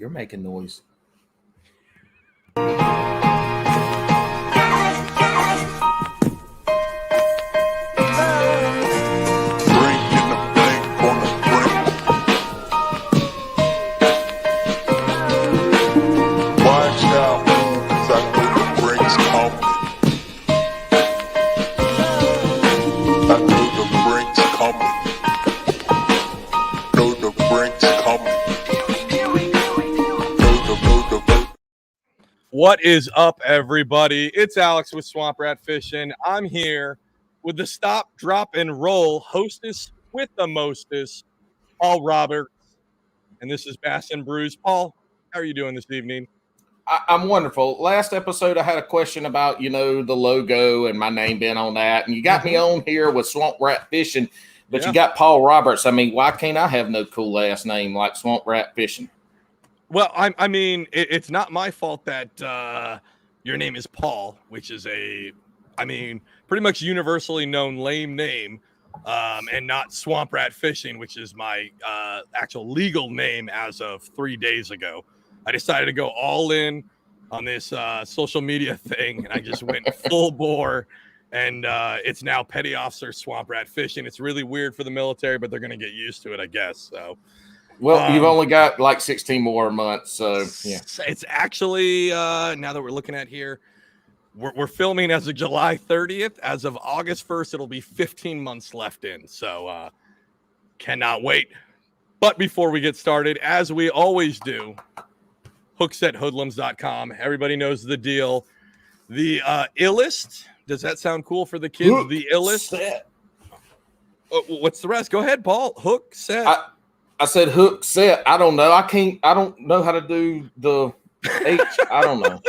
You're making noise. What is up, everybody? It's Alex with Swamp Rat Fishing. I'm here with the stop, drop, and roll hostess with the mostest, Paul Roberts. And this is Bass and Brews. Paul, how are you doing this evening? I'm wonderful. Last episode, I had a question about, the logo and my name being on that. And you got me on here with Swamp Rat Fishing, but you got Paul Roberts. I mean, why can't I have no cool last name like Swamp Rat Fishing? Well, I mean, it's not my fault that your name is Paul, which is pretty much universally known lame name, and not Swamp Rat Fishing, which is my actual legal name as of 3 days ago. I decided to go all in on this social media thing, and I just went full bore, and it's now Petty Officer Swamp Rat Fishing. It's really weird for the military, but they're going to get used to it, I guess, so... Well, you've only got like 16 more months, so yeah. It's actually now that we're looking at here, we're filming as of July 30th. As of August 1st, it'll be 15 months left in. So cannot wait. But before we get started, as we always do, hooksethoodlums.com. Everybody knows the deal. The illest. Does that sound cool for the kids? The illest. Set. What's the rest? Go ahead, Paul. Hook set. I said hook set. I don't know. I don't know how to do the H. I don't know.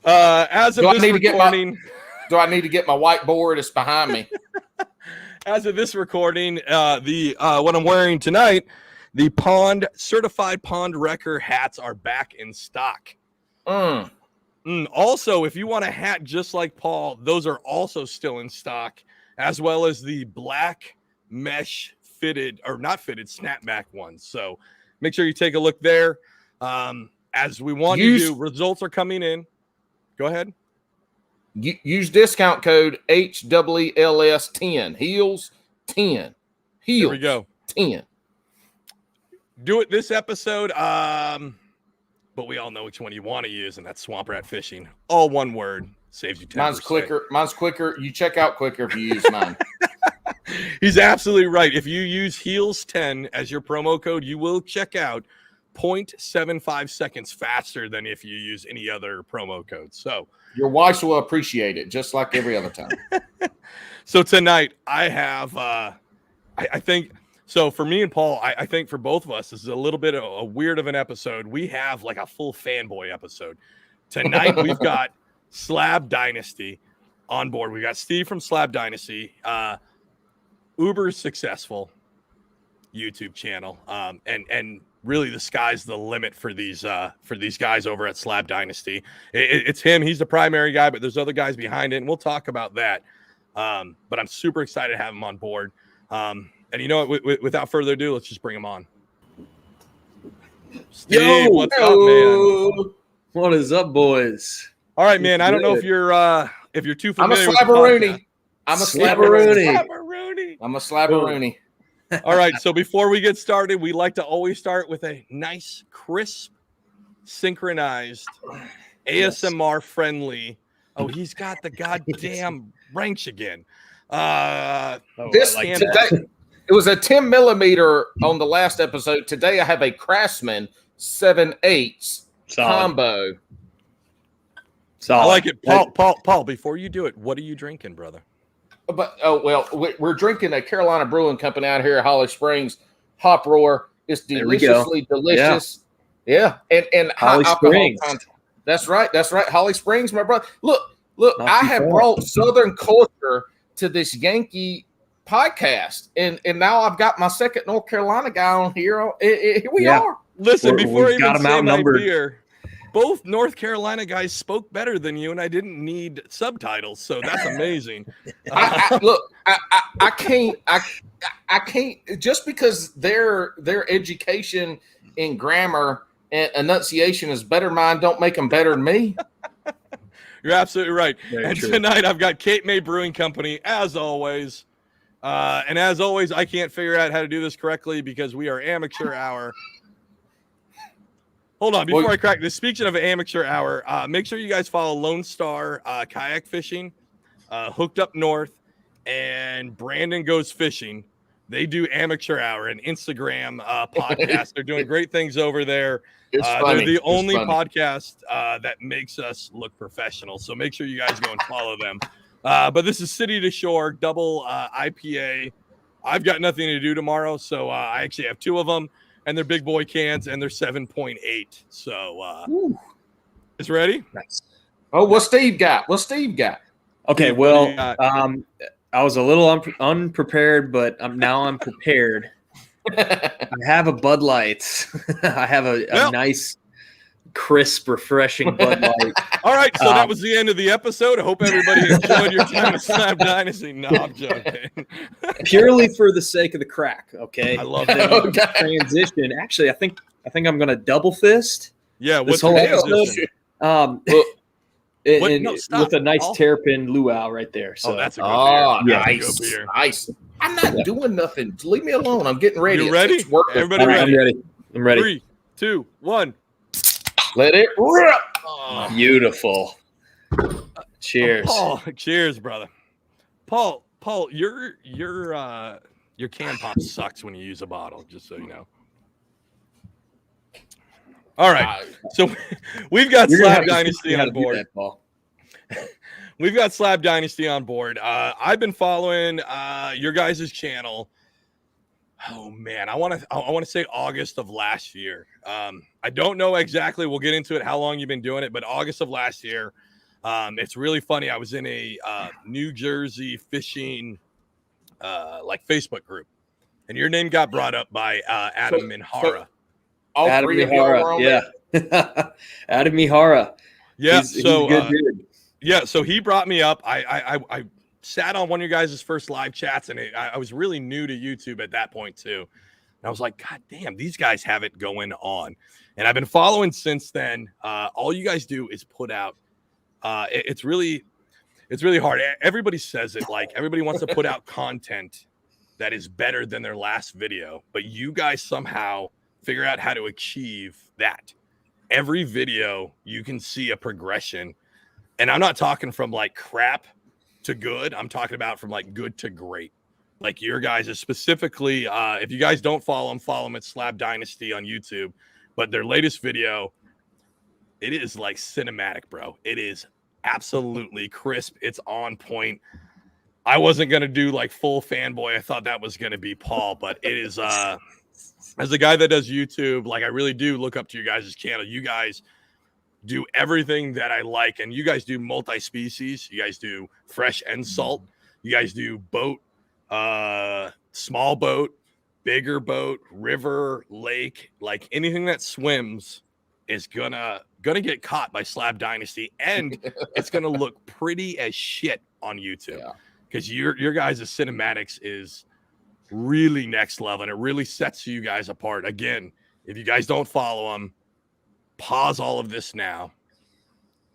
As of this recording, do I need to get my whiteboard? It's behind me. As of this recording, what I'm wearing tonight, the certified pond wrecker hats are back in stock. Also, if you want a hat just like Paul, those are also still in stock, as well as the black mesh fitted or not fitted snapback ones. So make sure you take a look there. As we want to do, results are coming in. Go ahead. Use discount code HWLS10. Heels 10. Heels. Here we go. 10. Do it this episode. But we all know which one you want to use, and that's Swamp Rat Fishing. All one word. Saves you 10%. Mine's quicker. You check out quicker if you use mine. He's absolutely right. If you use Heels10 as your promo code, you will check out 0.75 seconds faster than if you use any other promo code. So your wife will appreciate it, just like every other time. So tonight I have, I think, so for me and Paul, I think for both of us, this is a little bit of a weird of an episode. We have like a full fanboy episode. Tonight we've got Slab Dynasty on board. We got Steve from Slab Dynasty. Uber successful YouTube channel, and really the sky's the limit for these guys over at Slab Dynasty. It's him; he's the primary guy, but there's other guys behind it, and we'll talk about that. But I'm super excited to have him on board. And you know what? Without further ado, let's just bring him on. Steve, what's up, man? What is up, boys? All right, man. I don't know if you're too familiar. I'm a slabberoonie. I'm a slabberoonie. All right, so before we get started, we like to always start with a nice, crisp, synchronized, ASMR-friendly. Oh, he's got the goddamn wrench again. Today, it was a 10 millimeter on the last episode. Today, I have a Craftsman 7/8 combo. I like it. Paul, before you do it, what are you drinking, brother? But we're drinking a Carolina Brewing Company out here at Holly Springs Hop Roar. It's deliciously delicious. Yeah. And Holly Springs. That's right. Holly Springs, my brother. Look, I have brought Southern culture to this Yankee podcast, and now I've got my second North Carolina guy on here. Here we are. Listen, before you even say my beer, both North Carolina guys spoke better than you, and I didn't need subtitles, so that's amazing. I can't just because their education in grammar enunciation is better mine don't make them better than me. You're absolutely right. Very and true. Tonight I've got Cape May Brewing Company, as always. And as always, I can't figure out how to do this correctly because we are amateur hour. Hold on, before I crack this, speaking of amateur hour, make sure you guys follow Lone Star Kayak Fishing, Hooked Up North, and Brandon Goes Fishing. They do amateur hour and Instagram podcast. They're doing great things over there. They're the only podcast that makes us look professional. So make sure you guys go and follow them. But this is City to Shore, double IPA. I've got nothing to do tomorrow, so I actually have 2 of them. And they're big boy cans, and they're 7.8. So, is ready? Nice. Oh, what Steve got? Okay, well, I was a little unprepared, but now I'm prepared. I have a Bud Light. I have a nice, crisp, refreshing Bud Light. All right, so that was the end of the episode. I hope everybody enjoyed your time at Slab Dynasty. No, I'm joking. Purely for the sake of the crack, okay? I love that. Transition. Actually, I think I'm going to double fist. Yeah, this what's whole episode? With a nice terrapin luau right there. So that's a good beer. Nice. I'm not doing nothing. Just leave me alone. I'm getting ready. You ready? Everybody ready? I'm ready. 3, 2, 1. Let it rip. Oh, beautiful. Cheers. Cheers, brother. Paul, your can pop sucks when you use a bottle, just so you know. All right. So we've got Slab Dynasty on board. We've got Slab Dynasty on board. I've been following your guys' channel. Oh man, I want to say August of last year. I don't know exactly. We'll get into it. How long you've been doing it, but August of last year. It's really funny. I was in a New Jersey fishing Facebook group, and your name got brought up by Adam Minhara. All Adam 3 of y'all were on there. Adam Mihara. Yeah, he's a good dude. Yeah, so he brought me up. I sat on one of your guys' first live chats, and I was really new to YouTube at that point too. And I was like, God damn, these guys have it going on. And I've been following since then. All you guys do is put out. It's really hard. Everybody says it. Like everybody wants to put out content that is better than their last video, but you guys somehow figure out how to achieve that. Every video you can see a progression, and I'm not talking from like crap to good. I'm talking about from like good to great. Like your guys is specifically, if you guys don't follow them at Slab Dynasty on YouTube. But their latest video, it is like cinematic, bro. It is absolutely crisp. It's on point. I wasn't gonna do like full fanboy. I thought that was gonna be Paul, but it is. As a guy that does YouTube, like I really do look up to you guys' channel. You guys do everything that I like, and you guys do multi-species. You guys do fresh and salt. You guys do boat, small boat, bigger boat, river, lake, like anything that swims is gonna get caught by Slab Dynasty, and it's gonna look pretty as shit on YouTube because your guys' cinematics is really next level, and it really sets you guys apart. Again, if you guys don't follow them, pause all of this now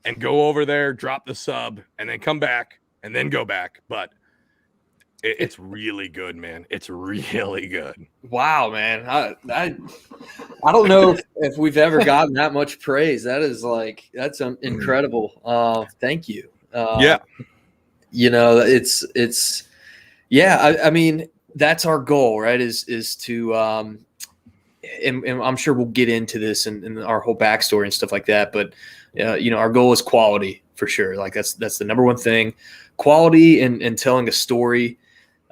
and go over there, drop the sub, and then come back and then go back. But it's really good, man. It's really good. Wow, man. I don't know if we've ever gotten that much praise. That's incredible. Thank you. You know, it's I mean, that's our goal, right? Is to and I'm sure we'll get into this and our whole backstory and stuff like that. But our goal is quality for sure. Like that's the number one thing, quality and telling a story,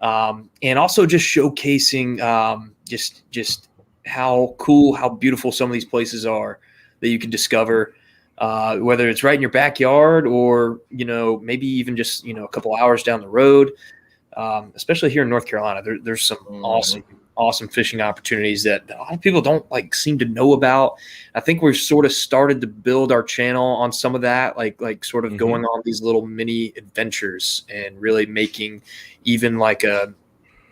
and also just showcasing just how cool, how beautiful some of these places are that you can discover, whether it's right in your backyard or maybe even just a couple hours down the road. Especially here in North Carolina, there's some awesome fishing opportunities that a lot of people don't seem to know about. I think we've sort of started to build our channel on some of that, like sort of going on these little mini adventures and really making even like a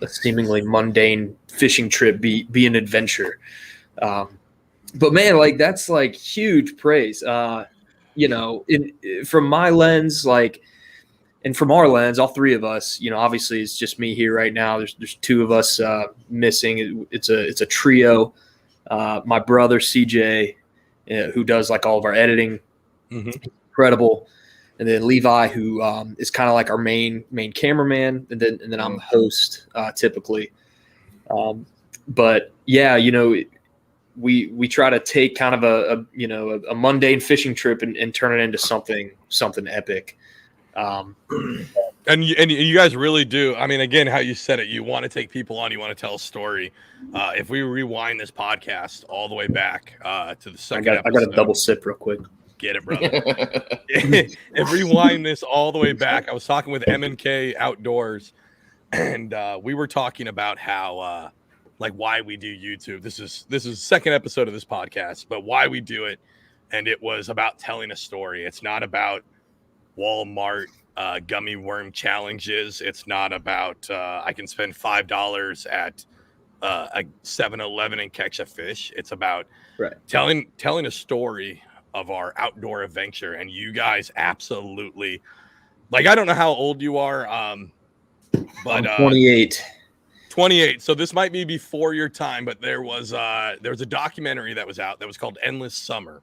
seemingly mundane fishing trip be an adventure. but man, like that's like huge praise. You know, from my lens, like, and from our lens, all three of us, you know, obviously it's just me here right now. There's two of us missing. It's a trio. My brother CJ, who does like all of our editing, incredible. And then Levi, who is kind of like our main cameraman, and then I'm the host typically. But yeah, you know, we try to take kind of a mundane fishing trip and turn it into something epic. And you guys really do. I mean, again, how you said it, you want to take people on, you want to tell a story. If we rewind this podcast all the way back to the second episode, I got a double sip real quick. Get it, brother. If rewind this all the way back, I was talking with M&K Outdoors, and we were talking about how like why we do YouTube. This is the second episode of this podcast, but why we do it, and it was about telling a story. It's not about Walmart gummy worm challenges. It's not about I can spend $5 at a 7-Eleven and catch a fish. It's about telling a story of our outdoor adventure. And you guys absolutely, like, I don't know how old you are, but I'm 28. 28. So this might be before your time, but there was a documentary that was out that was called Endless Summer.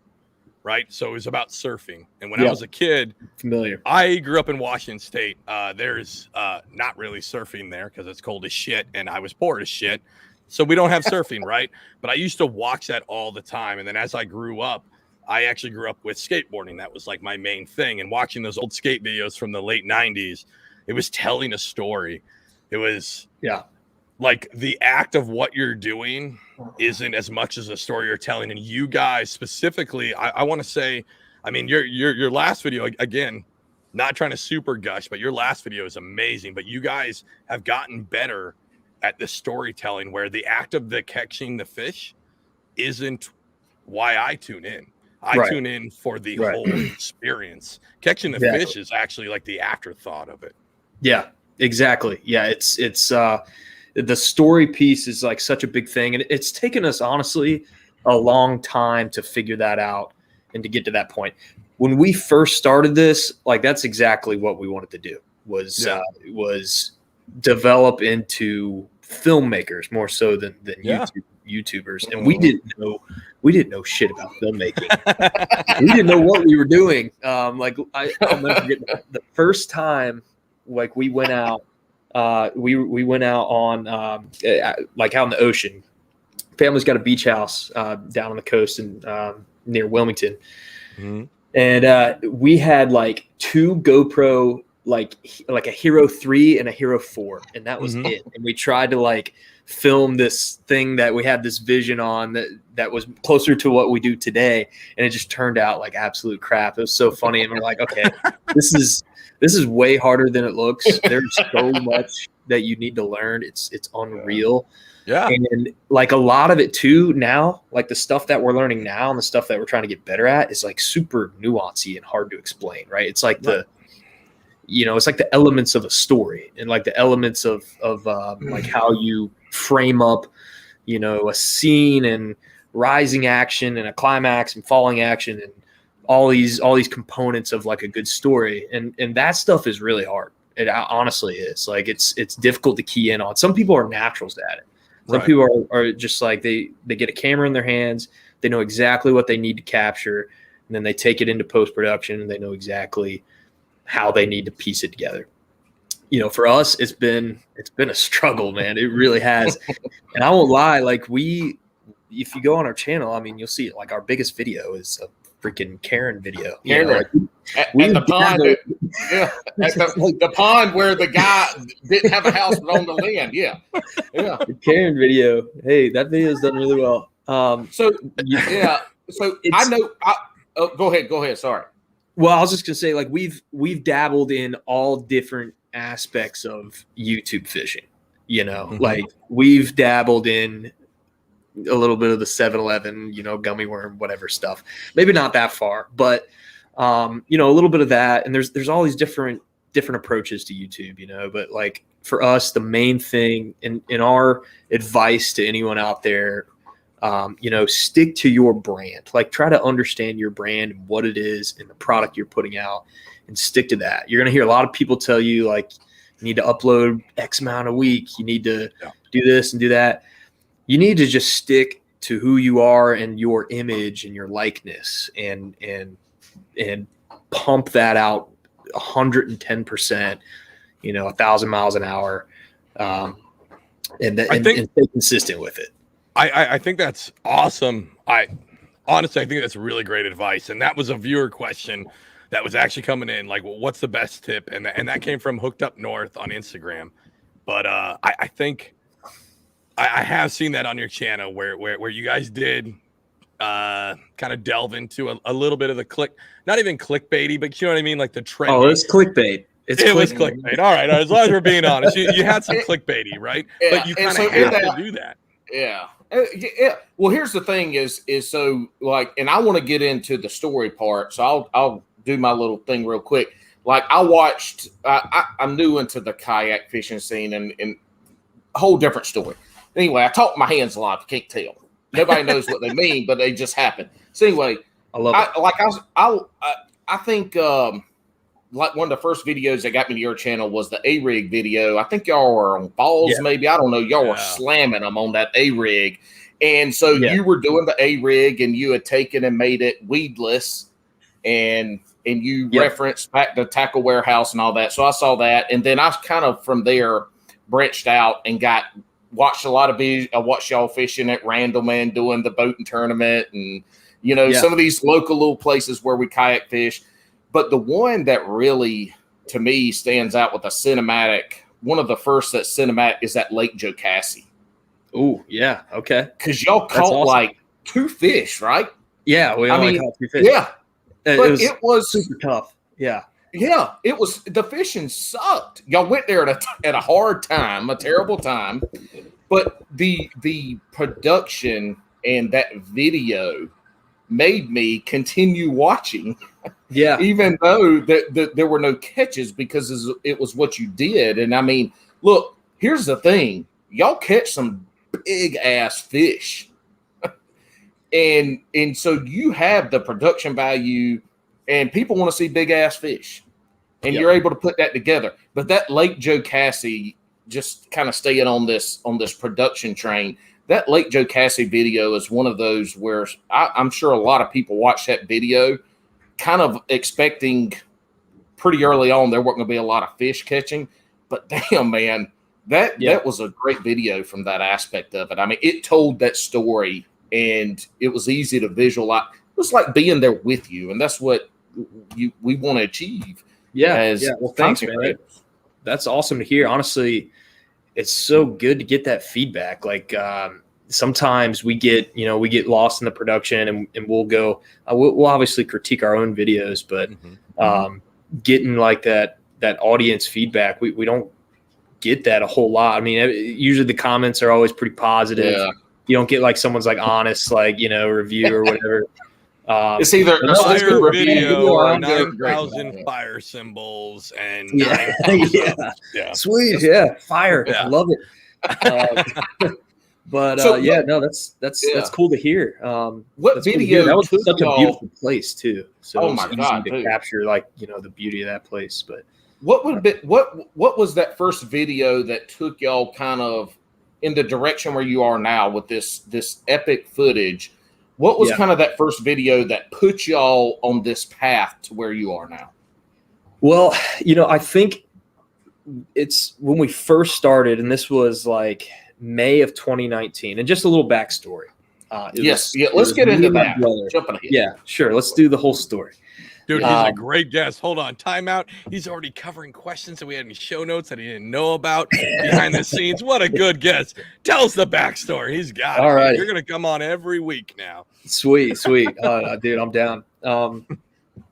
Right. So it was about surfing. And when I was a kid, familiar, I grew up in Washington State. There's not really surfing there because it's cold as shit. And I was poor as shit. So we don't have surfing. Right. But I used to watch that all the time. And then as I grew up, I actually grew up with skateboarding. That was like my main thing. And watching those old skate videos from the late 90s, it was telling a story. It was like the act of what you're doing isn't as much as the story you're telling. And you guys specifically, I want to say, I mean, your last video, again, not trying to super gush, but your last video is amazing. But you guys have gotten better at the storytelling where the act of the catching the fish isn't why I tune in. I tune in for the whole experience. Catching the fish is actually like the afterthought of it. Yeah, exactly. Yeah, it's the story piece is like such a big thing, and it's taken us honestly a long time to figure that out and to get to that point. When we first started this, like that's exactly what we wanted to do was develop into filmmakers more so than YouTubers, and we didn't know shit about filmmaking. We didn't know what we were doing. Like I'll never forget the first time, like we went out. We went out on like out in the ocean. Family's got a beach house down on the coast and near Wilmington, and we had like two GoPro, like a Hero 3 and a Hero 4, and that was it. And we tried to like film this thing that we had this vision on that was closer to what we do today, and it just turned out like absolute crap. It was so funny, and we're like, okay, this is way harder than it looks. There's so much that you need to learn. It's unreal. Yeah. And like a lot of it too now, like the stuff that we're learning now and the stuff that we're trying to get better at is like super nuancy and hard to explain, right? It's like it's like the elements of a story and like the elements of like how you frame up, you know, a scene and rising action and a climax and falling action and all these components of like a good story. And that stuff is really hard. It honestly is. Like it's difficult to key in on. Some people are naturals at it. Some people are just like they get a camera in their hands, they know exactly what they need to capture, and then they take it into post-production and they know exactly how they need to piece it together. You know, for us, it's been a struggle, man. It really has. And I won't lie, like if you go on our channel, I mean, you'll see it. Like our biggest video is a freaking Karen video. At the pond, the pond where the guy didn't have a house but on the land. Yeah. The Karen video. Hey, that video's done really well. So I know. Go ahead. Sorry. Well, I was just gonna say, like we've dabbled in all different aspects of YouTube fishing. You know, like we've dabbled in a little bit of the 7-Eleven, you know, gummy worm, whatever stuff. Maybe not that far, but you know, a little bit of that. And there's all these different approaches to YouTube, you know. But like for us, the main thing in our advice to anyone out there Stick to your brand. Like, try to understand your brand and what it is and the product you're putting out, and stick to that. You're going to hear a lot of people tell you, like, you need to upload X amount a week. You need to do this and do that. You need to just stick to who you are and your image and your likeness, and pump that out 110%, 1,000 miles an hour, and stay consistent with it. I think that's awesome. Honestly, I think that's really great advice. And that was a viewer question that was actually coming in, like, well, what's the best tip? And that came from Hooked Up North on Instagram. But I think I have seen that on your channel where you guys did kind of delve into a little bit of the not even clickbaity, but you know what I mean? Like the trend. Oh, it's clickbait. It was clickbait. All right. As long as we're being honest, you had some clickbaity, right? Yeah, but you kind of have to do that. Yeah. Yeah. Well, here's the thing is so, like, and I want to get into the story part. So I'll do my little thing real quick. Like, I watched, I'm new into the kayak fishing scene and a whole different story. Anyway, I talk my hands a lot. You can't tell. Nobody knows what they mean, but they just happen. So anyway, I love it. I think like one of the first videos that got me to your channel was the A-rig video. I think y'all were on balls, maybe. I don't know. Y'all were slamming them on that A-rig. And so you were doing the A-rig, and you had taken and made it weedless, and you referenced back to Tackle Warehouse and all that. So I saw that, and then I kind of from there branched out and watched a lot of videos. I watched y'all fishing at Randleman doing the boating tournament, and some of these local little places where we kayak fish. But the one that really, to me, stands out with a cinematic, one of the first that cinematic is at Lake Jocassee. Oh, yeah. Okay. Because y'all caught like 2 fish, right? Yeah. We only caught 2 fish. Yeah. But it was super tough. Yeah. Yeah. It was, the fishing sucked. Y'all went there at a hard time, a terrible time. But the production and that video made me continue watching. Yeah. Even though there were no catches, because it was what you did. And I mean, look, here's the thing. Y'all catch some big ass fish. and so you have the production value, and people want to see big ass fish. And you're able to put that together. But that Lake Jocassee, just kind of staying on this production train, that Lake Jocassee video is one of those where I'm sure a lot of people watch that video kind of expecting pretty early on there weren't going to be a lot of fish catching. But damn, man, that was a great video from that aspect of it. I mean, it told that story, and it was easy to visualize. It was like being there with you, and that's what we want to achieve. Yeah. Well, thanks, man. That's awesome to hear. Honestly, it's so good to get that feedback. Like, sometimes we get lost in the production, and we'll go, we'll obviously critique our own videos, but getting like that audience feedback, we don't get that a whole lot. I mean, usually the comments are always pretty positive. Yeah. You don't get like someone's like honest, like, review or whatever. It's either a fire video or 9,000 fire symbols and sweet, fire. I love it. But that's cool to hear. What video? That was such a beautiful place too. So oh my God, to capture the beauty of that place. But what was that first video that took y'all kind of in the direction where you are now with this epic footage? What was kind of that first video that put y'all on this path to where you are now? Well, I think it's when we first started, and this was like May of 2019. And just a little backstory. Let's get into that. Jumping ahead. Yeah, sure. Let's do the whole story. Dude, he's a great guest. Hold on, timeout. He's already covering questions that we had any show notes that he didn't know about behind the scenes. What a good guest. Tell us the backstory. He's got it. All right. You're going to come on every week now. Sweet. Dude, I'm down.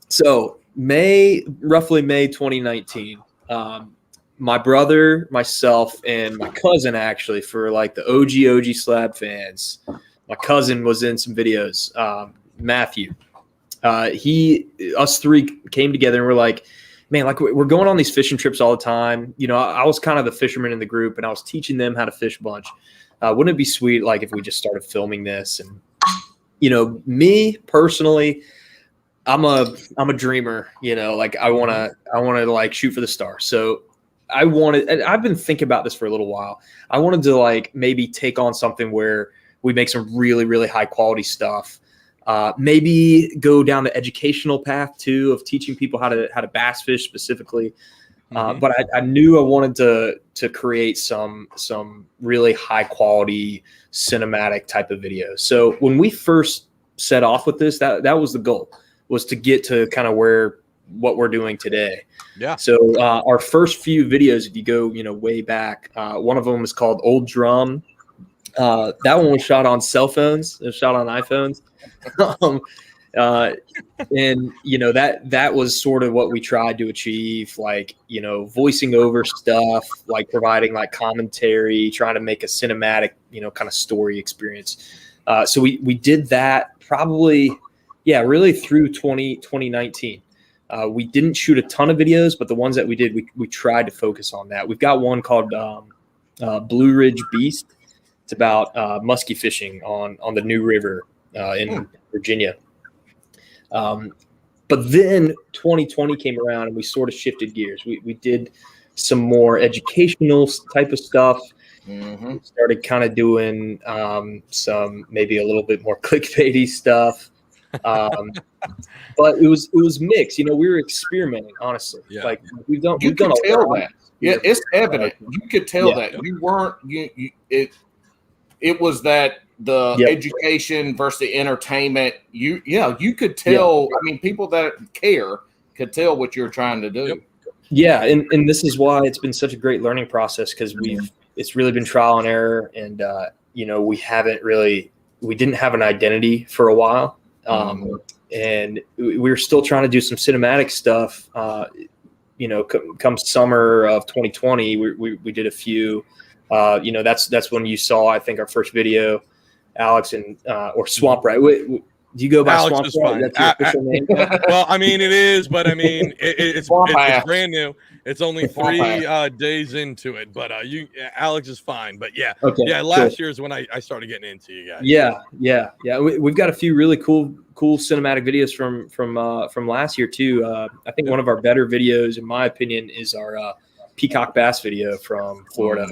So roughly May 2019, my brother, myself, and my cousin, actually, for like the OG Slab fans, my cousin was in some videos, Matthew. Us three came together and we're like, man, like we're going on these fishing trips all the time. I was kind of the fisherman in the group, and I was teaching them how to fish a bunch. wouldn't it be sweet, like, if we just started filming this? And, you know, me personally, I'm a dreamer, you know, like I want to like shoot for the stars. So I've been thinking about this for a little while. I wanted to like maybe take on something where we make some really, really high quality stuff. Maybe go down the educational path too, of teaching people how to bass fish specifically. But I knew I wanted to create some really high quality cinematic type of videos. So when we first set off with this, that was the goal, was to get to kind of what we're doing today. Yeah. So our first few videos, if you go, you know, way back, one of them is called Old Drum. That one was shot on cell phones. It was shot on iPhones. And you know, that was sort of what we tried to achieve, like, you know, voicing over stuff, like providing like commentary, trying to make a cinematic, you know, kind of story experience. So we did that probably, really through 2019. We didn't shoot a ton of videos, but the ones that we did, we tried to focus on that. We've got one called Blue Ridge Beast. It's about muskie fishing on the New River in Virginia. But then 2020 came around and we sort of shifted gears. We did some more educational type of stuff. We started kind of doing some maybe a little bit more clickbaity stuff. But it was mixed. You know, we were experimenting, honestly. Yeah. Like we've done You a could tell lot. that. Yeah, it's evident. You could tell that you weren't. It was that the education versus the entertainment. You could tell. I mean, people that care could tell what you're trying to do. Yeah, and this is why it's been such a great learning process, because it's really been trial and error, and you know, we didn't have an identity for a while, and we were still trying to do some cinematic stuff. You know, come summer of 2020, we did a few. You know, that's when you saw, I think, our first video, Alex, and or Swamp Rat. Do you go by Alex Swamp is Rat? fine. That's your official name? Well, I mean, it is, but I mean, it's brand new. It's only 3 days into it, but Alex is fine. But last year is when I started getting into you guys. Yeah. We've got a few really cool cinematic videos from last year too. I think one of our better videos, in my opinion, is our peacock bass video from Florida.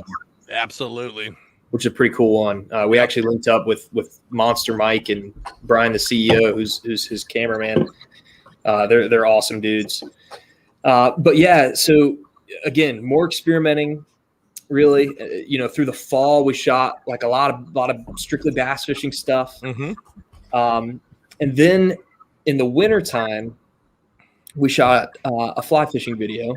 Absolutely. Which is a pretty cool one. We actually linked up with Monster Mike and Brian, the CEO, who's his cameraman. They're awesome dudes. But yeah, so again, more experimenting. Really, you know, through the fall we shot like a lot of strictly bass fishing stuff. And then in the wintertime, we shot a fly fishing video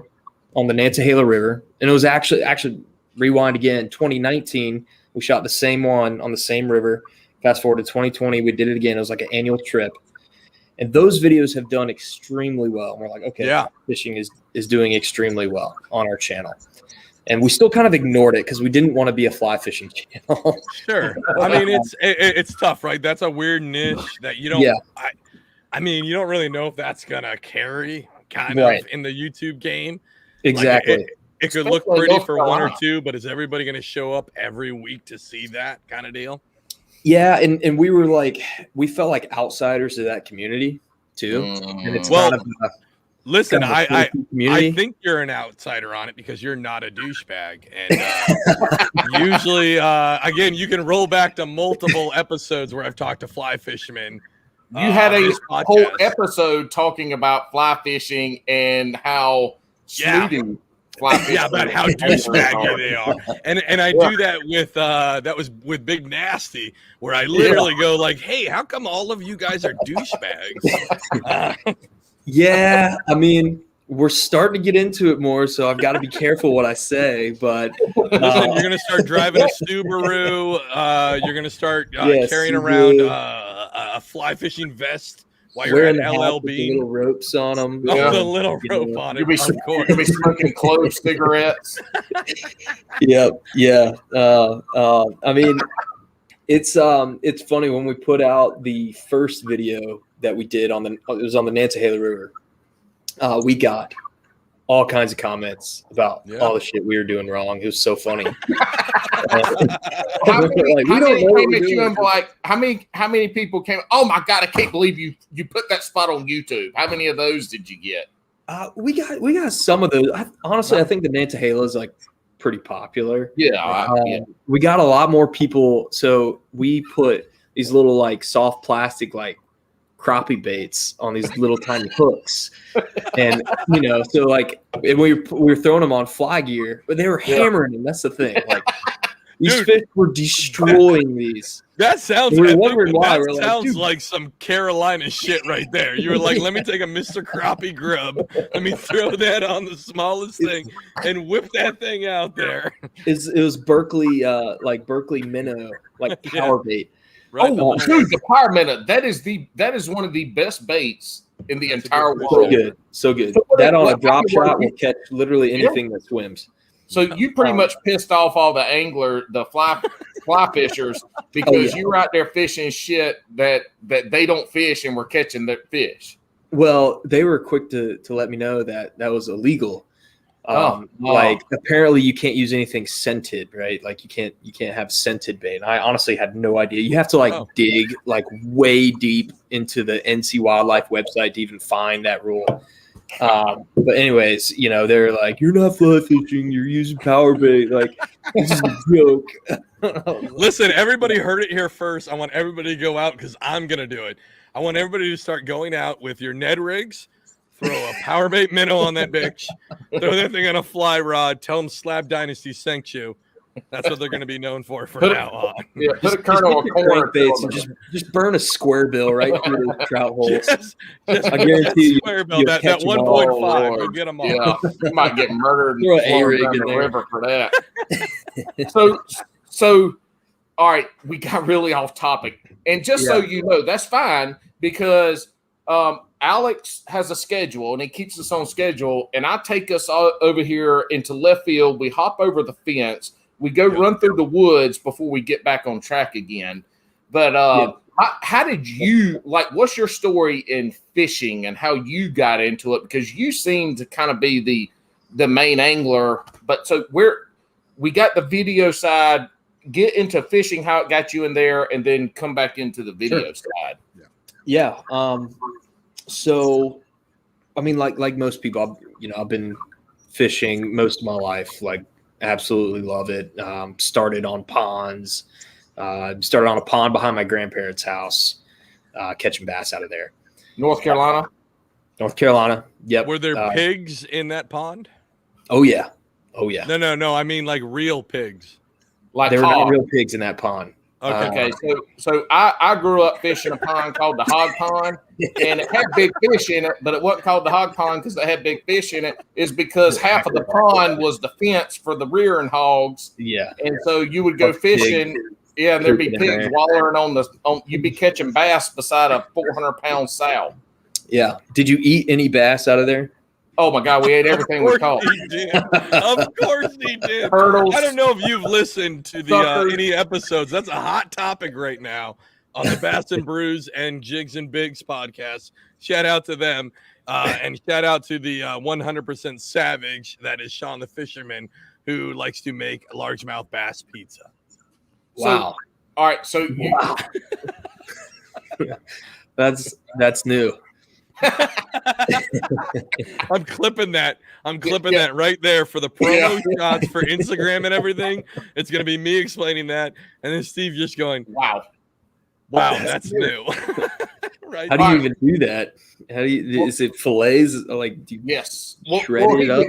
on the Nantahala River, and it was actually rewind again. 2019. We shot the same one on the same river. Fast forward to 2020, we did it again. It was like an annual trip. And those videos have done extremely well. And we're like, okay, fishing is doing extremely well on our channel. And we still kind of ignored it because we didn't want to be a fly fishing channel. Sure. I mean, it's tough, right? That's a weird niche that you don't I mean, you don't really know if that's gonna carry kind of in the YouTube game. Exactly. Like it could look pretty for one or two, but is everybody going to show up every week to see that kind of deal? Yeah, and we were like, we felt like outsiders of that community too. And it's kind of listen, I think you're an outsider on it because you're not a douchebag, and usually, again, you can roll back to multiple episodes where I've talked to fly fishermen. You had a whole episode talking about fly fishing and how snooty fly fishing about how douchebaggy they are. And I do that with that was with Big Nasty, where I literally go like, hey, how come all of you guys are douchebags? Yeah, I mean, we're starting to get into it more, so I've got to be careful what I say. But listen, you're going to start driving a Subaru. You're going to start carrying around a fly fishing vest while you're at LLB. With the little ropes on them. The little rope on it. You'll be smoking clove cigarettes. Yep. Yeah. I mean, it's funny when we put out the first video that we did it was on the Nantahala River. We got all kinds of comments about all the shit we were doing wrong. It was so funny. How many people came? Oh my God, I can't believe you put that spot on YouTube. How many of those did you get? We got some of those. Honestly, I think the Nantahala is like pretty popular. Yeah, we got a lot more people. So we put these little like soft plastic like crappie baits on these little tiny hooks, and so like we were throwing them on fly gear, but they were hammering them. That's the thing. Like these fish were destroying these. That sounds. We were wondering why. That sounds like some Carolina shit right there. You were like, let me take a Mr. Crappie grub. Let me throw that on the smallest thing and whip that thing out there. It was Berkeley, like Berkeley minnow, like power bait. Right. Oh, dude, the power minnow. That is one of the best baits in the entire world. So good. That on a drop shot will catch literally anything that swims. So you pretty much pissed off all the fly fishers because you were out there fishing shit that they don't fish and we're catching their fish. Well, they were quick to let me know that was illegal. Like apparently you can't use anything scented, right? Like you can't have scented bait. And I honestly had no idea. You have to dig like way deep into the NC Wildlife website to even find that rule. But anyways, they're like, you're not fly fishing, you're using power bait. Like, this is a joke. Listen, everybody heard it here first. I want everybody to go out because I'm going to do it. I want everybody to start going out with your Ned rigs, throw a power bait minnow on that bitch, throw that thing on a fly rod, tell them Slab Dynasty sent you. That's what they're going to be known for now on. Yeah, put a kernel of corn baits and just burn a square bill right through the trout holes. I guarantee you. Square bill, that 1.5, you'll get them all. Yeah, you might get murdered in the river for that. So, all right, we got really off topic. And just so you know, that's fine because Alex has a schedule and he keeps us on schedule. And I take us all over here into left field. We hop over the fence. We go run through the woods before we get back on track again. But how did you what's your story in fishing and how you got into it? Because you seem to kind of be the main angler. But so we got the video side, get into fishing, how it got you in there, and then come back into the video side. Yeah. So, I mean, like most people, I've been fishing most of my life, absolutely love it. Started on ponds. Started on a pond behind my grandparents' house, catching bass out of there. North Carolina. Yep. Were there pigs in that pond? Oh yeah. No. I mean like real pigs. There were not real pigs in that pond. Okay. So I grew up fishing a pond called the Hog Pond, and it had big fish in it, but it wasn't called the Hog Pond because it had big fish in it. Is because half of the pond was the fence for the rearing hogs. Yeah. And so you would go fishing. Yeah, and there'd be pigs wallering on. You'd be catching bass beside a 400-pound sow. Yeah. Did you eat any bass out of there? Oh my God, we ate everything we caught. Of course he did. Turtles. I don't know if you've listened to the any episodes. That's a hot topic right now on the Bass and Brews and Jigs and Bigs podcast. Shout out to them. And shout out to the 100% savage, that is Sean the Fisherman, who likes to make largemouth bass pizza. Wow. All right. So that's new. I'm clipping that. That right there for the promo shots for Instagram and everything. It's going to be me explaining that. And then Steve just going, wow, that's new. Right. How do you even do that? Is it fillets? Yes. Shred it up?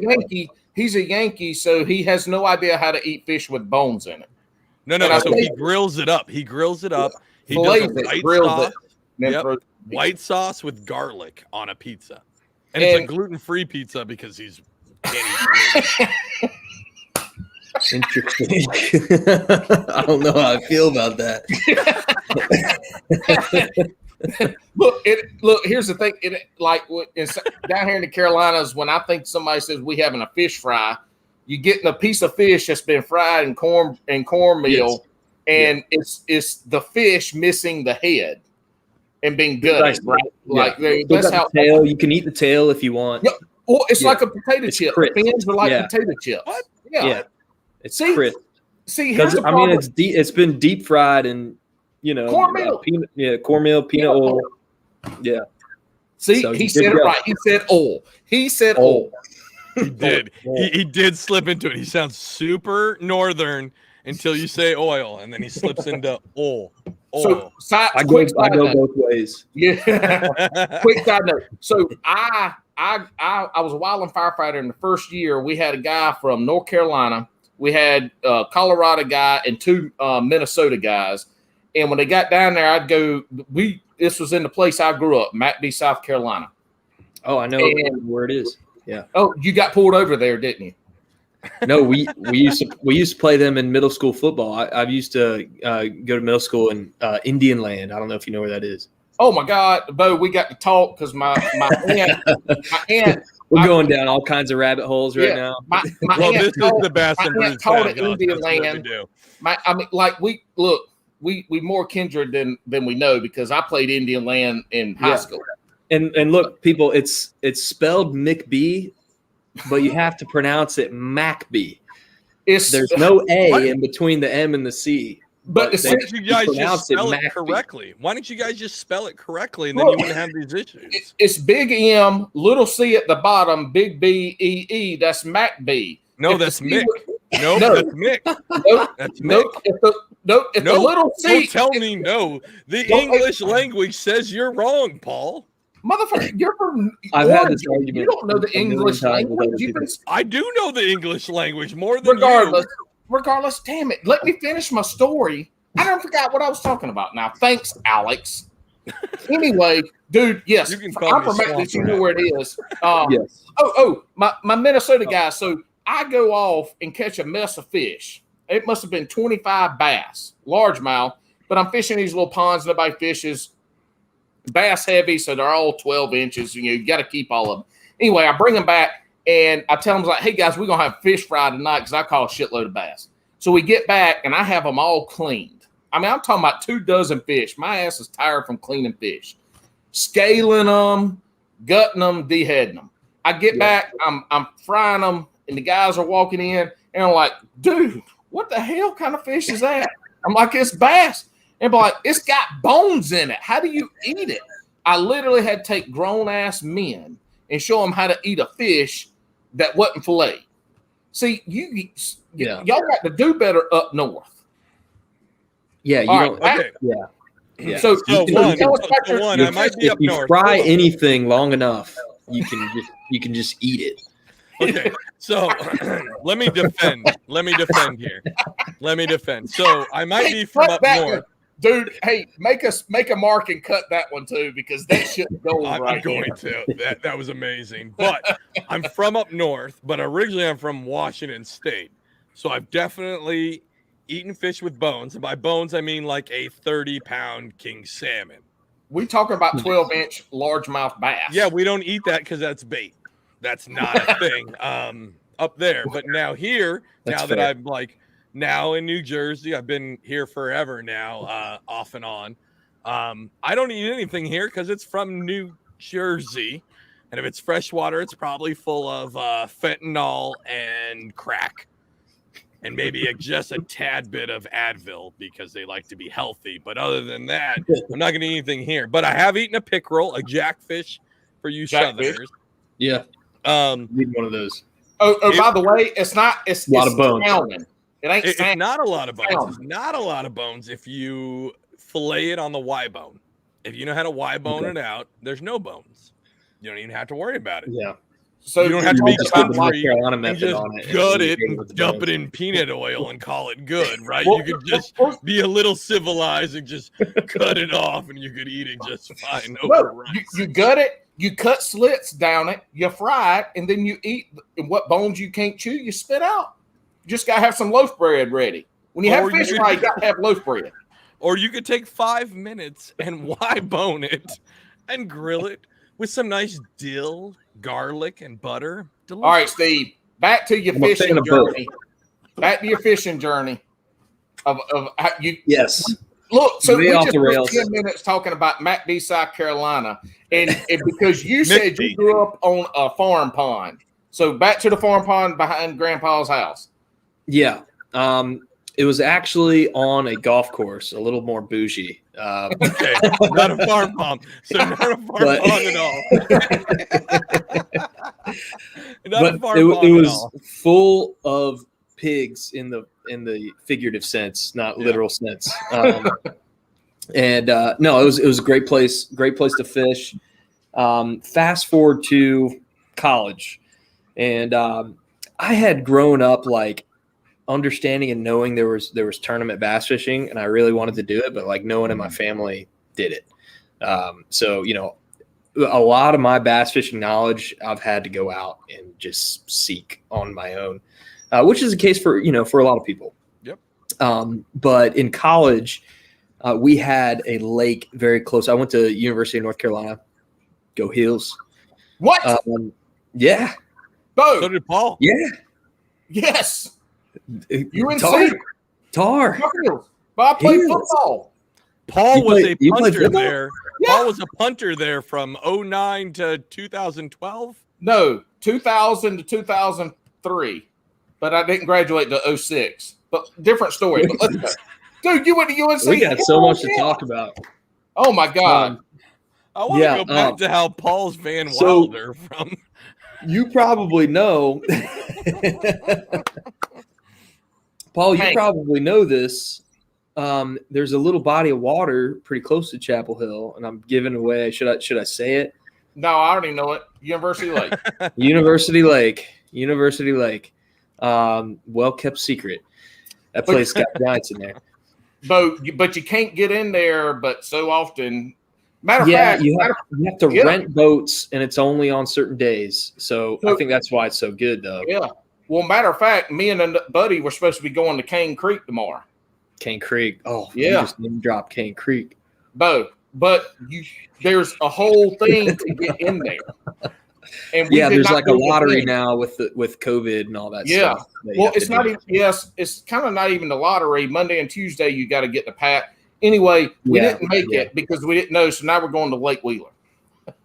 He's a Yankee, so he has no idea how to eat fish with bones in it. No. So he grills it up. He does a white sauce with garlic on a pizza. And it's a gluten-free pizza because he's interesting. I don't know how I feel about that. Look, here's the thing. Down here in the Carolinas, when I think somebody says we having a fish fry, you're getting a piece of fish that's been fried in cornmeal, and it's the fish missing the head and being gutted, right? That's how tail. You can eat the tail if you want. Well, it's like a potato chip. Crisp. The fins are like potato chips. What? Yeah. It's crisp. See, here's the I problem. mean, it's been deep fried in, cornmeal. Cornmeal, peanut oil. Yeah. See, so he said it right. He said oil. He said oil. He did. He did slip into it. He sounds super northern until you say oil, and then he slips into oil. So, I go both ways. Yeah. Quick side note. So I was a wildland firefighter in the first year. We had a guy from North Carolina. We had a Colorado guy and 2 Minnesota guys. And when they got down there, I'd go. This was in the place I grew up, McBee, South Carolina. Oh, I know where it is. Yeah. Oh, you got pulled over there, didn't you? No, we used to play them in middle school football. I used to go to middle school in Indian Land. I don't know if you know where that is. Oh my God, Bo, we got to talk because my aunt. We're going down all kinds of rabbit holes right now. This is the Bass and Brews called it Indian Land. We more kindred than we know because I played Indian Land in high school. And look, people, it's spelled McBee, but you have to pronounce it MacBee. There's no A in between the M and the C. But why don't you guys just spell it correctly? Why don't you guys just spell it correctly, and then you wouldn't have these issues? It's big M, little C at the bottom, big B, E, E. That's MacBee. No, that's Mick. No, that's Mick. That's Mick. It's a little C. Don't tell me no. The English language says you're wrong, Paul. Motherfucker, you're from Oregon. You don't know the English language. I do know the English language more than Regardless, damn it. Let me finish my story. I don't forgot what I was talking about now. Thanks, Alex. Anyway, dude, yes. I'm from Memphis. You know where it is. Yes. My Minnesota guy. So I go off and catch a mess of fish. It must have been 25 bass, largemouth. But I'm fishing these little ponds. Nobody fishes. Bass heavy, so they're all 12 inches. You got to keep all of them. Anyway, I bring them back, and I tell them, like, hey, guys, we're going to have fish fry tonight because I caught a shitload of bass. So we get back, and I have them all cleaned. I mean, I'm talking about 24 fish. My ass is tired from cleaning fish. Scaling them, gutting them, deheading them. I get back, I'm frying them, and the guys are walking in, and I'm like, dude, what the hell kind of fish is that? I'm like, it's bass. And be like, it's got bones in it. How do you eat it? I literally had to take grown-ass men and show them how to eat a fish that wasn't filleted. See, y'all got to do better up north. Yeah, Yeah. So one, I might be up north. If you fry anything long enough, you can just eat it. Okay, so let me defend here. So I might be from up north. Dude, hey, make a mark and cut that one too because that shit's gold I'm going to. That was amazing. But I'm from up north, but originally I'm from Washington State. So I've definitely eaten fish with bones. And by bones, I mean like a 30-pound king salmon. We talking about 12-inch largemouth bass. Yeah, we don't eat that because that's bait. That's not a thing up there. But now here, that I'm like now in New Jersey, I've been here forever now, off and on. I don't eat anything here because it's from New Jersey. And if it's freshwater, it's probably full of fentanyl and crack. And maybe just a tad bit of Advil because they like to be healthy. But other than that, I'm not going to eat anything here. But I have eaten a pickerel, a jackfish for you Southerners. Yeah. Need one of those. By the way, it's a lot of bones. Salmon. It's not a lot of bones. It's not a lot of bones if you fillet it on the Y bone. If you know how to Y bone it out, there's no bones. You don't even have to worry about it. Yeah. So you don't have to be country and just gut it and dump it in peanut oil and call it good, right? You could just be a little civilized and just cut it off and you could eat it just fine. You gut it, you cut slits down it, you fry it, and then you eat what bones you can't chew, you spit out. You just got to have some loaf bread ready. When you have fish fry, you got to have loaf bread. Or you could take 5 minutes and Y-bone it and grill it with some nice dill, garlic, and butter. Delicious. All right, Steve, back to your fishing journey. Back to your fishing journey. Yes. look, so way we off just the spent rails. 10 minutes talking about McBee, South Carolina, and because you said you grew up on a farm pond. So back to the farm pond behind Grandpa's house. Yeah. It was actually on a golf course, a little more bougie. Okay, not a farm pond. So not a farm pond at all. Not a farm pond it was at all. full of pigs in the figurative sense, not literal sense. And no, it was a great place to fish. Fast forward to college, and I had grown up like understanding and knowing there was tournament bass fishing, and I really wanted to do it, but like no one in my family did it. So a lot of my bass fishing knowledge I've had to go out and just seek on my own, which is the case for a lot of people. Yep. But in college, we had a lake very close. I went to University of North Carolina. Go Heels. What? Yeah. Bo. So did Paul. Yeah. Yes. UNC. Tar. But I played Heels. football. Paul was a you played punter football? there. Yeah. Paul was a punter there from 2009 to 2012. No, 2000 to 2003. But I didn't graduate to 2006. But different story. But let's go. Dude, you went to UNC. We got so much to talk about. Oh, my God. I want to go back to how Paul's Van so- Wilder from. You probably know, Paul. You probably know this. There's a little body of water pretty close to Chapel Hill, and I'm giving away. Should I say it? No, I already know it. University Lake. University Lake. Well kept secret. That place got giants in there. But you can't get in there. But so often. Matter of fact, you have to rent boats, and it's only on certain days. So I think that's why it's so good, though. Yeah. Well, matter of fact, me and a buddy were supposed to be going to Cane Creek tomorrow. Cane Creek. Oh, yeah. You just name drop Cane Creek. But there's a whole thing to get in there. And there's like a lottery now with COVID and all that stuff. Well, it's not even. Yes, it's kind of not even the lottery. Monday and Tuesday, you got to get the pack. Anyway, we didn't make it because we didn't know. So now we're going to Lake Wheeler.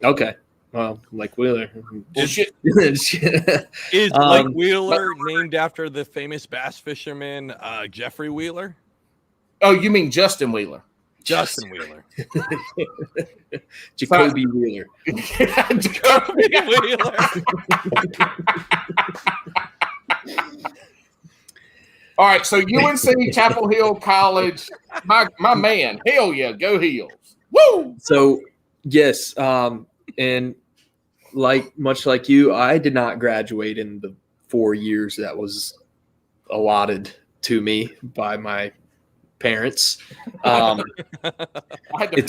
Okay. Well, Lake Wheeler. Bullshit. Is Lake Wheeler named after the famous bass fisherman Jeffrey Wheeler? Oh, you mean Justin Wheeler? Justin Wheeler. Jacoby Wheeler. Jacoby Wheeler. All right, so UNC Chapel Hill College, my man, hell yeah, go Heels, woo! So yes, and much like you, I did not graduate in the 4 years that was allotted to me by my parents. It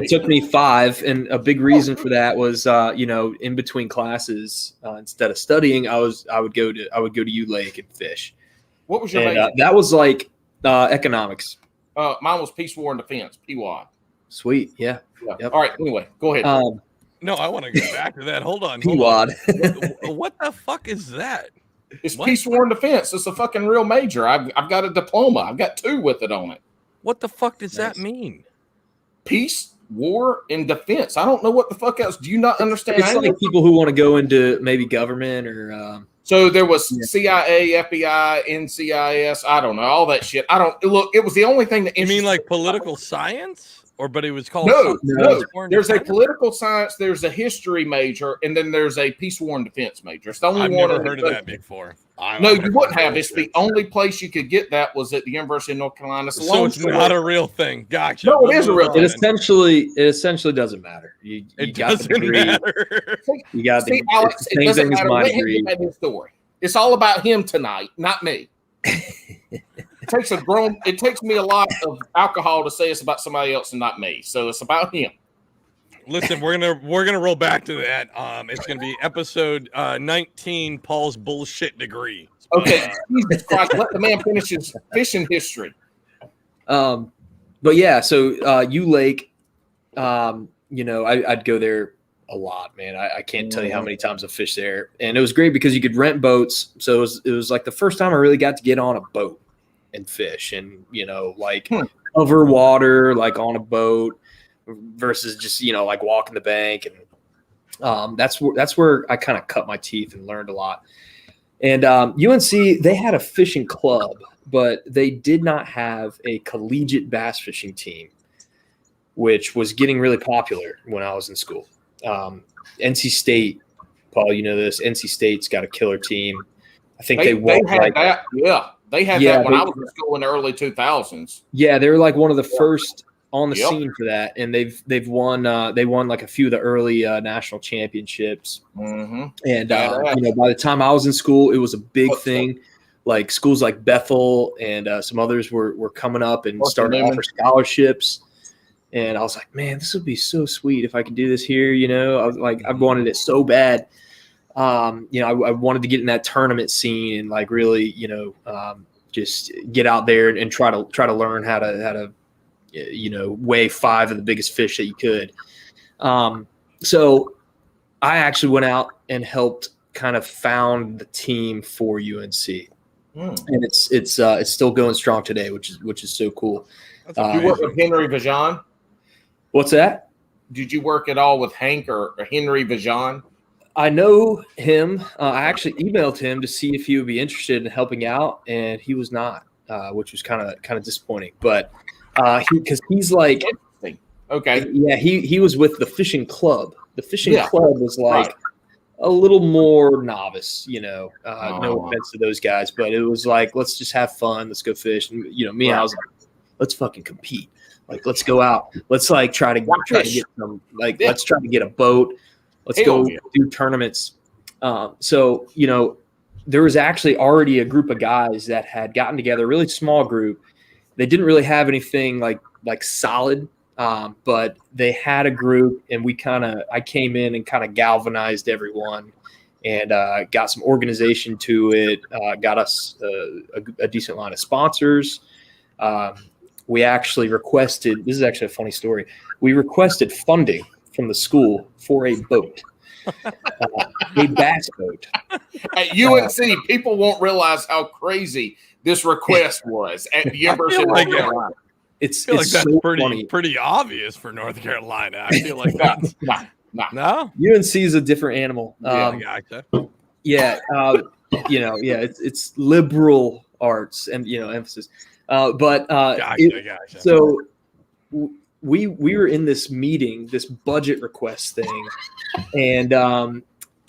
took me 5, and a big reason for that was in between classes, instead of studying, I would go to U Lake and fish. What was your major? That was like economics. Mine was Peace, War, and Defense, PWAD. Sweet, yeah. Yep. All right, anyway, go ahead. No, I want to go back to that. Hold on. PWAD. What the fuck is that? It's Peace, War, and Defense. It's a fucking real major. I've got a diploma. I've got 2 with it on it. What the fuck does that mean? Peace, War, and Defense. I don't know what the fuck else. Do you not understand? It's like people who want to go into maybe government or. So there was CIA, FBI, NCIS. I don't know all that shit. I don't look. It was the only thing that. You mean like political science? But it was called no. There's a political science, there's a history major, and then there's a Peace, War, and Defense major. It's the only one. I've never heard of that before. No, you wouldn't have. It's the only place you could get that was at the University of North Carolina. So it's not a real thing. Gotcha. No, it is a real thing. It essentially doesn't matter. You got the degree. You got the Alex, it doesn't matter. Let him degree. get his story. It's all about him tonight, not me. It takes me a lot of alcohol to say it's about somebody else and not me. So it's about him. Listen, we're gonna roll back to that. It's gonna be episode 19, Paul's bullshit degree. Okay, Jesus Christ, let the man finish his fishing history. But yeah, so U Lake, I'd go there a lot, man. I can't tell you how many times I've fished there, and it was great because you could rent boats. So it was like the first time I really got to get on a boat and fish, and cover water, like on a boat versus just, like walking the bank. And that's where I kind of cut my teeth and learned a lot. And UNC, they had a fishing club, but they did not have a collegiate bass fishing team, which was getting really popular when I was in school. NC State, Paul, you know this. NC State's got a killer team. I think they had that. Yeah, they had that when I was in school in the early 2000s. Yeah, they were like one of the first on the scene for that, and they've won. They won like a few of the early national championships. Mm-hmm. And by the time I was in school, it was a big thing. Like schools like Bethel and some others were coming up and starting to offer scholarships. And I was like, man, this would be so sweet if I could do this here. I was like, I wanted it so bad. I wanted to get in that tournament scene and like really, just get out there and try to learn how to weigh 5 of the biggest fish that you could. So I actually went out and helped kind of found the team for UNC. And it's still going strong today, which is so cool. Did you work with Henry Vajon? What's that? Did you work at all with Hank or Henry Vajon? I know him. I actually emailed him to see if he would be interested in helping out, and he was not, which was kind of disappointing. But because he's like, okay, yeah, he was with the fishing club. The fishing club was like a little more novice, no offense to those guys, but it was like, let's just have fun, let's go fish. And I was like, let's fucking compete. Like, let's go out. Let's like try to get some, like, let's try to get a boat. Let's go do tournaments. So, there was actually already a group of guys that had gotten together, a really small group. They didn't really have anything like solid, but they had a group, and I came in and kind of galvanized everyone and got some organization to it, got us a decent line of sponsors. We actually requested, this is actually a funny story. We requested funding from the school for a boat, a bass boat. At UNC, people won't realize how crazy this request was at the University of North Carolina. It's that's so pretty obvious for North Carolina. I feel like that's no. UNC is a different animal. Gotcha. It's liberal arts and emphasis. Gotcha. So we were in this meeting, this budget request thing, and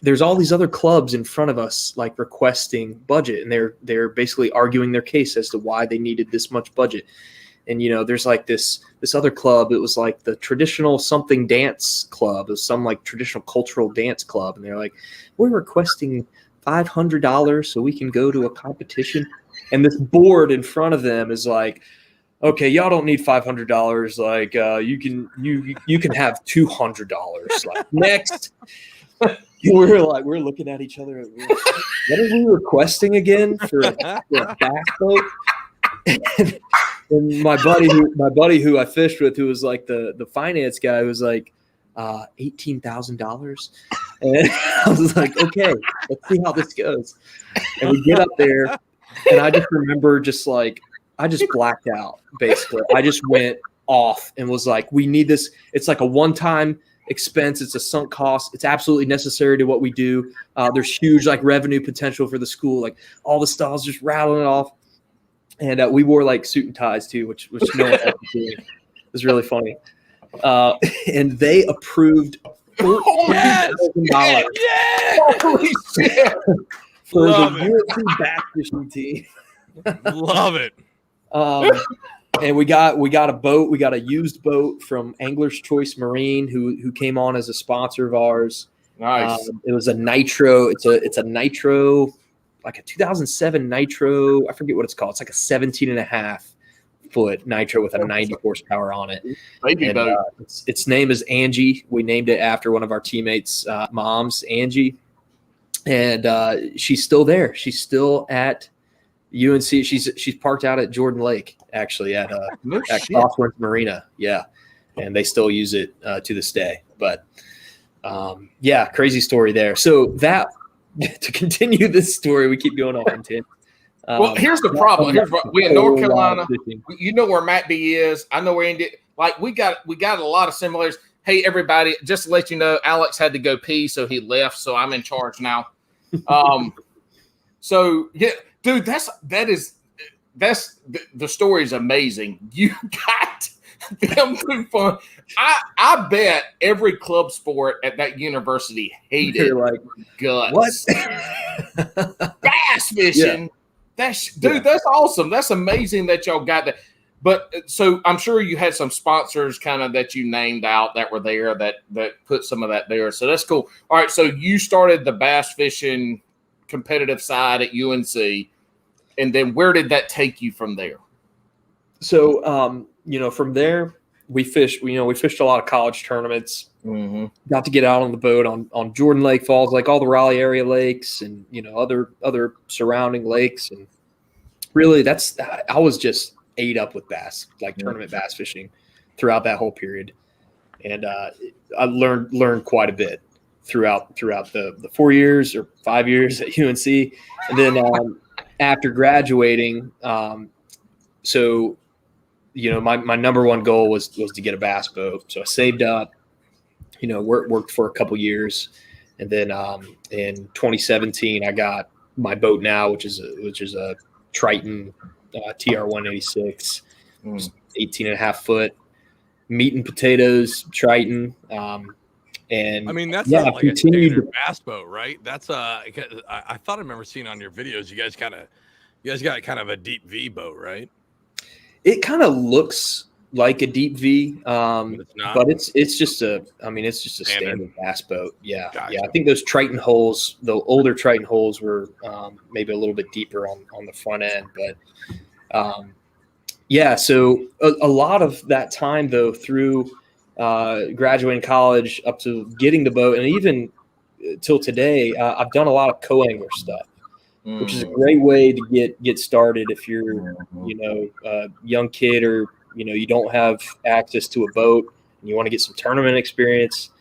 there's all these other clubs in front of us like requesting budget, and they're basically arguing their case as to why they needed this much budget. And there's like this other club. It was like the traditional something dance club. It was some like traditional cultural dance club, and they're like, we're requesting $500 so we can go to a competition. And this board in front of them is like, okay, y'all don't need $500. Like, you can have $200. Like, next. We're looking at each other. What are we requesting again for a bass boat? And my buddy who I fished with, who was like the finance guy, was like, $18,000. And I was like, okay, let's see how this goes. And we get up there, and I just remember I just blacked out, basically. I just went off and was like, we need this. It's like a one-time expense. It's a sunk cost. It's absolutely necessary to what we do. There's huge like revenue potential for the school. Like all the stuff, I was just rattling it off. And we wore like suit and ties too, which no one had to do. It was really funny. And they approved $14,000 Holy shit. for the UNC bass fishing team. Love it. And we got a boat. We got a used boat from Angler's Choice Marine, who came on as a sponsor of ours. Nice. It was a nitro. It's a nitro, like a 2007 nitro. I forget what it's called. It's like a 17.5-foot nitro with a 90 horsepower on it. Baby boat. Its name is Angie. We named it after one of our teammates' moms, Angie. And she's still there. She's still at UNC. She's parked out at Jordan Lake, actually, at Crosswinds Marina. Yeah. And they still use it to this day. But crazy story there. So that to continue this story, we keep going off on 10. Well, here's the problem. We in North Carolina. You know where Matt B is. I know where Andy. Like we got a lot of similarities. Hey, everybody! Just to let you know, Alex had to go pee, so he left. So I'm in charge now. So yeah, dude, the story is amazing. You got them too fun. I bet every club sport at that university hated like guts. What? Bass fishing. Yeah. That's awesome. That's amazing that y'all got that. But so I'm sure you had some sponsors kind of that you named out that were there that put some of that there. So that's cool. All right. So you started the bass fishing competitive side at UNC. And then where did that take you from there? So, from there we fished, we fished a lot of college tournaments, got to get out on the boat on Jordan Lake Falls, like all the Raleigh area lakes and, other surrounding lakes. And really I was just ate up with bass, like tournament bass fishing throughout that whole period. And I learned quite a bit throughout the 4 years or 5 years at UNC. And then after graduating, my number one goal was to get a bass boat. So I saved up, worked for a couple years. And then in 2017, I got my boat now, which is a Triton TR 186, 18 and a half foot meat and potatoes Triton. And I mean, that's not like a standard bass boat, right? That's I thought I remember seeing on your videos, you guys got kind of a deep V boat, right? It kind of looks like a deep V, but it's just a standard bass boat. Yeah. Gotcha. Yeah. I think those Triton holes, the older Triton holes were maybe a little bit deeper on the front end, but so a lot of that time though, through graduating college up to getting the boat and even till today, I've done a lot of co-angler stuff, which is a great way to get started if you're, a young kid or, you don't have access to a boat and you want to get some tournament experience.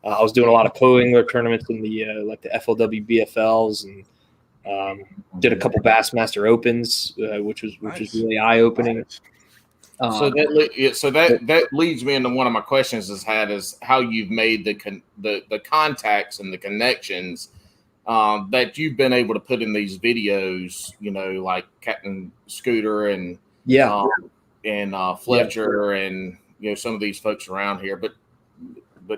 I was doing a lot of co-angler tournaments in the the FLW BFLs and did a couple Bassmaster Opens, which was really eye-opening. So that leads me into one of my questions is how you've made the contacts and the connections that you've been able to put in these videos, like Captain Scooter and Fletcher and some of these folks around here. But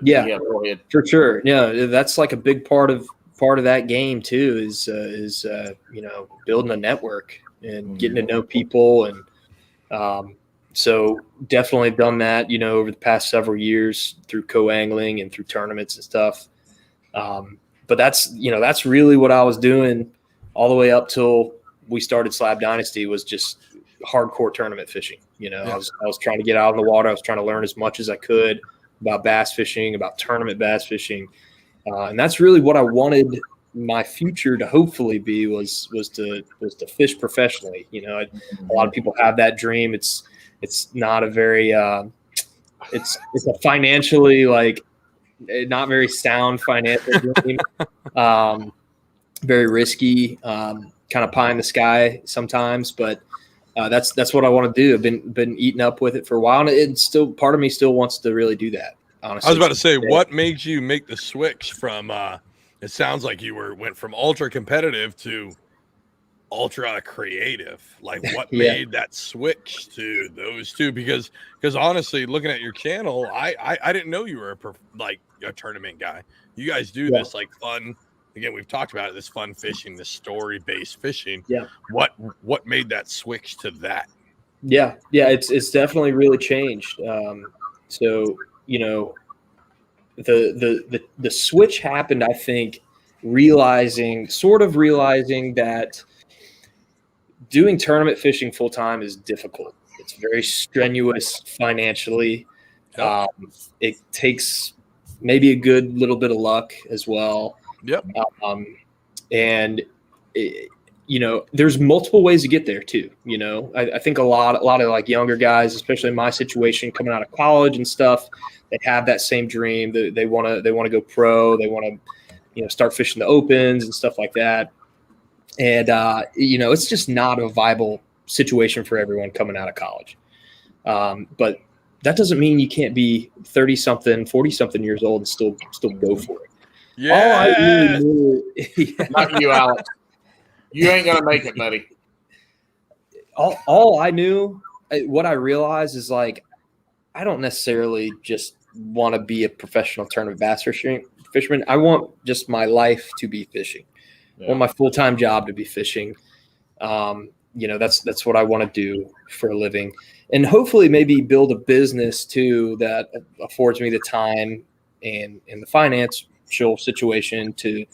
go ahead. For sure. Yeah, that's like a big part of that game too is building a network and getting to know people and so definitely done that, over the past several years through co-angling and through tournaments and stuff. But that's really what I was doing all the way up till we started Slab Dynasty was just hardcore tournament fishing. I was trying to get out in the water. I was trying to learn as much as I could about bass fishing, about tournament bass fishing. And that's really what I wanted my future to hopefully be was to fish professionally. A lot of people have that dream. It's not a very it's a financially not very sound financial dream. Very risky, kind of pie in the sky sometimes, but that's what I want to do. I've been eating up with it for a while, and it's still part of me still wants to really do that. Honestly, I was about to say, what made you make the switch from? It sounds like you went from ultra competitive to ultra creative. Like, what made that switch to those two? Because honestly, looking at your channel, I didn't know you were a tournament guy. You guys do this fun. Again, we've talked about it, this fun fishing, this story-based fishing. Yeah. What made that switch to that? Yeah. It's definitely really changed. So the switch happened, I think, realizing that doing tournament fishing full time is difficult. It's very strenuous financially. It takes maybe a good little bit of luck as well. Yep. And there's multiple ways to get there too. I think a lot of younger guys, especially in my situation, coming out of college and stuff, they have that same dream. They want to go pro. They want to, start fishing the opens and stuff like that. And, it's just not a viable situation for everyone coming out of college. But that doesn't mean you can't be 30 something, 40 something years old and still go for it. Yeah. All I really knew, Not you, Alex. You ain't going to make it, buddy. All I knew, what I realized is like, I don't necessarily just want to be a professional tournament bass fisherman. I want just my life to be fishing. I want my full-time job to be fishing. That's what I want to do for a living, and hopefully maybe build a business too that affords me the time and the financial situation to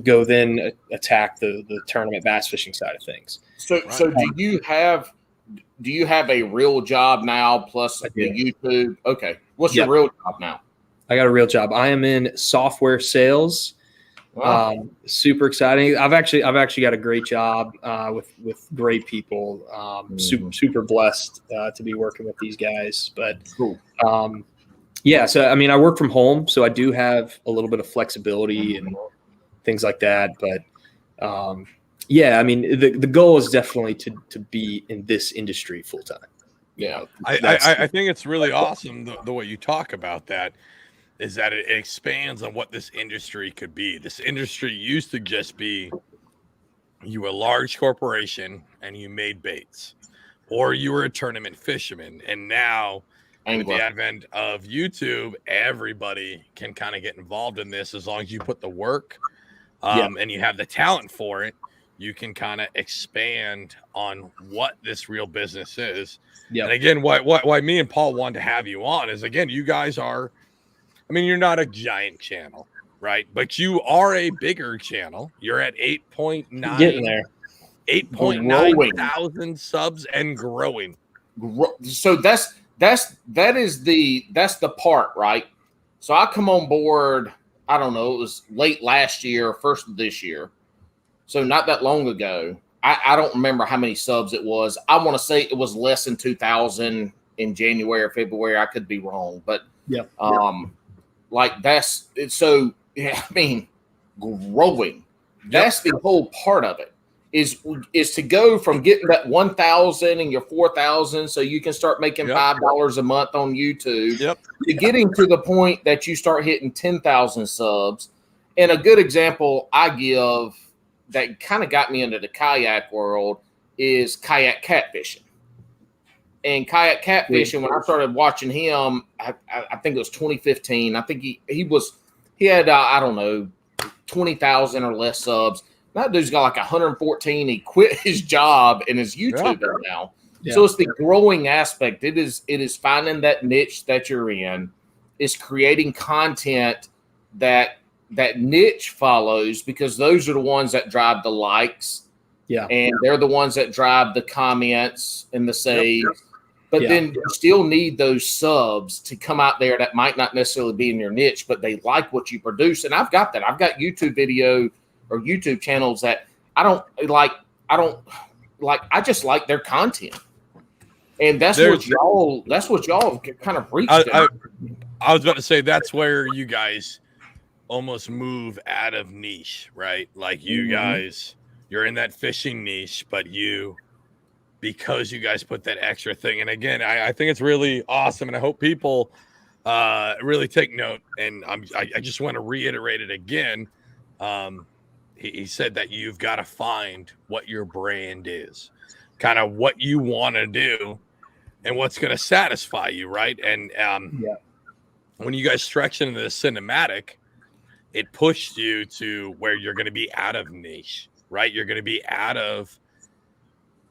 go then attack the tournament bass fishing side of things. So do you have a real job now plus the YouTube? Okay. What's your real job now? I got a real job. I am in software sales. Wow. Super exciting. I've actually got a great job with great people. Super blessed to be working with these guys. But cool. So I mean, I work from home, so I do have a little bit of flexibility and things like that. But I mean, the goal is definitely to be in this industry full time. Yeah, I think it's really awesome the way you talk about that. Is that it expands on what this industry could be. This industry used to just be you were a large corporation and you made baits, or you were a tournament fisherman. And now with the advent of YouTube, everybody can kind of get involved in this as long as you put the work and you have the talent for it. You can kind of expand on what this real business is. And again, why me and Paul wanted to have you on is, again, you guys are, I mean, you're not a giant channel, right? But you are a bigger channel. You're at 8.9. Getting there. 8.9 thousand subs and growing. So that's the part, right? So I come on board, I don't know, it was late last year, first of this year. So not that long ago. I don't remember how many subs it was. I want to say it was less than 2,000 in January or February. I could be wrong, but like that's it. So I mean, growing. That's the whole part of it. Is to go from getting that 1,000 and your 4,000, so you can start making $5 a month on YouTube, to getting to the point that you start hitting 10,000 subs. And a good example I give that kind of got me into the kayak world is kayak catfishing. And kayak catfishing, when I started watching him, I think it was 2015. I think he had I don't know, 20,000 or less subs. That dude's got like 114. He quit his job and his YouTube now. Yeah. So it's the growing aspect. It is finding that niche that you're in. It's creating content that niche follows, because those are the ones that drive the likes. Yeah. And they're the ones that drive the comments and the saves. Yep. But then you still need those subs to come out there that might not necessarily be in your niche, but they like what you produce. And I've got that. I've got YouTube channels that I just like their content. And that's what y'all kind of reached. I was about to say, that's where you guys almost move out of niche, right? Like you guys, you're in that fishing niche, but because you guys put that extra thing. And again, I think it's really awesome, and I hope people really take note. And I just want to reiterate it again. He said that you've got to find what your brand is, kind of what you want to do and what's going to satisfy you, right? And when you guys stretch into the cinematic, it pushed you to where you're going to be out of niche, right? You're going to be out of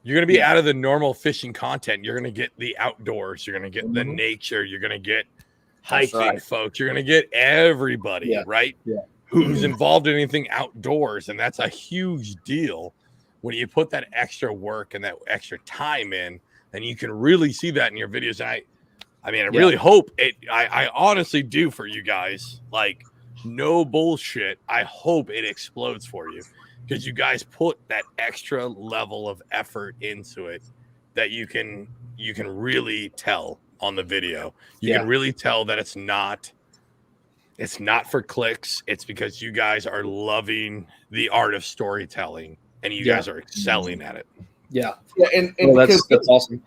the normal fishing content. You're going to get the outdoors. You're going to get the nature. You're going to get hiking folks. You're going to get everybody, right? Yeah. Who's involved in anything outdoors. And that's a huge deal when you put that extra work and that extra time in, and you can really see that in your videos. And I really hope it, I honestly do for you guys, like, no bullshit. I hope it explodes for you, because you guys put that extra level of effort into it that you can really tell on the video. You can really tell that it's not for clicks. It's because you guys are loving the art of storytelling and you guys are excelling at it. Yeah, and that's awesome.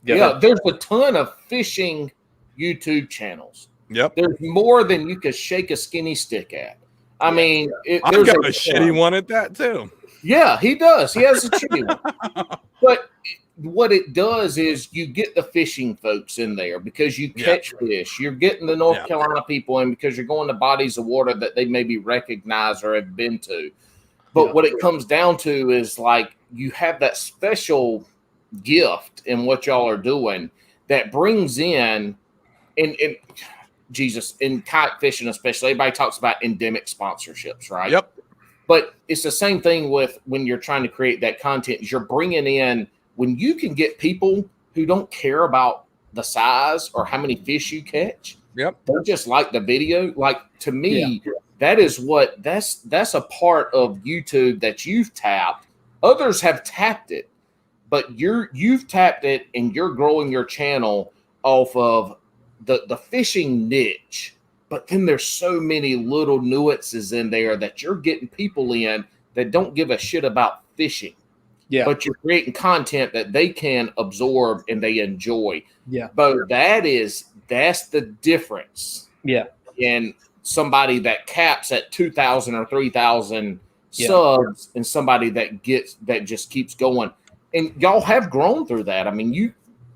There's a ton of fishing YouTube channels. Yep, there's more than you could shake a skinny stick at. I mean, I've got a shitty one at that too. Yeah, he does. He has a shitty one. But what it does is you get the fishing folks in there because you catch fish. You're getting the North Carolina people in because you're going to bodies of water that they maybe recognize or have been to. But what it comes down to is like you have that special gift in what y'all are doing that brings in in kite fishing especially, everybody talks about endemic sponsorships, right? Yep. But it's the same thing with when you're trying to create that content. You're bringing in, when you can get people who don't care about the size or how many fish you catch. Yep. They just like the video. Like, to me, that is that's a part of YouTube that you've tapped. Others have tapped it, but you've tapped it and you're growing your channel off of the fishing niche. But then there's so many little nuances in there that you're getting people in that don't give a shit about fishing. Yeah. But you're creating content that they can absorb and they enjoy. Yeah. But that's the difference. Yeah. In somebody that caps at 2,000 or 3,000 subs and somebody that just keeps going. And y'all have grown through that. I mean,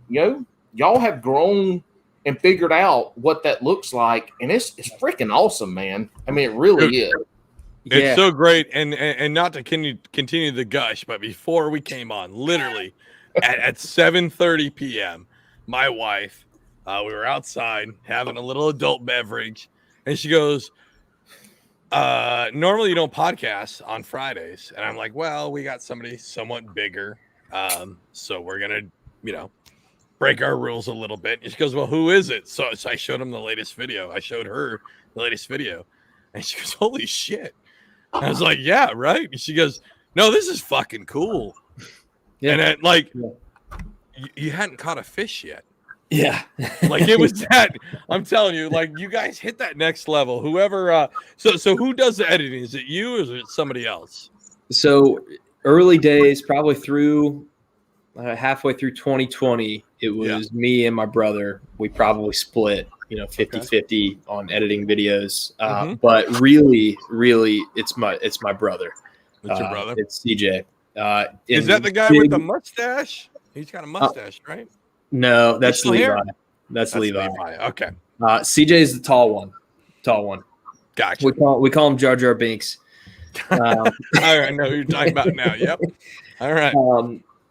y'all have grown and figured out what that looks like, and it's freaking awesome, man. I mean, it really is. It's so great, and not to continue the gush, but before we came on, literally at 7:30 p.m., my wife, we were outside having a little adult beverage, and she goes, "Normally you don't podcast on Fridays," and I'm like, "Well, we got somebody somewhat bigger, so we're gonna, break our rules a little bit." And she goes, "Well, who is it?" So I showed him the latest video. I showed her the latest video, and she goes, "Holy shit." I was like, "Yeah, right." And she goes, "No, this is fucking cool." Yeah. And you hadn't caught a fish yet. Yeah. Like it was that, I'm telling you, like you guys hit that next level. Whoever, so who does the editing? Is it you or is it somebody else? So early days, probably through halfway through 2020, it was me and my brother. We probably split, 50-50 on editing videos. But really, it's my brother. It's your brother? It's CJ. Is that the guy with the mustache? He's got a mustache, right? No, that's Levi. Here? That's Levi. Okay. CJ is the tall one. Gotcha. We call him Jar Jar Binks. I know who you're talking about now. Yep. All right.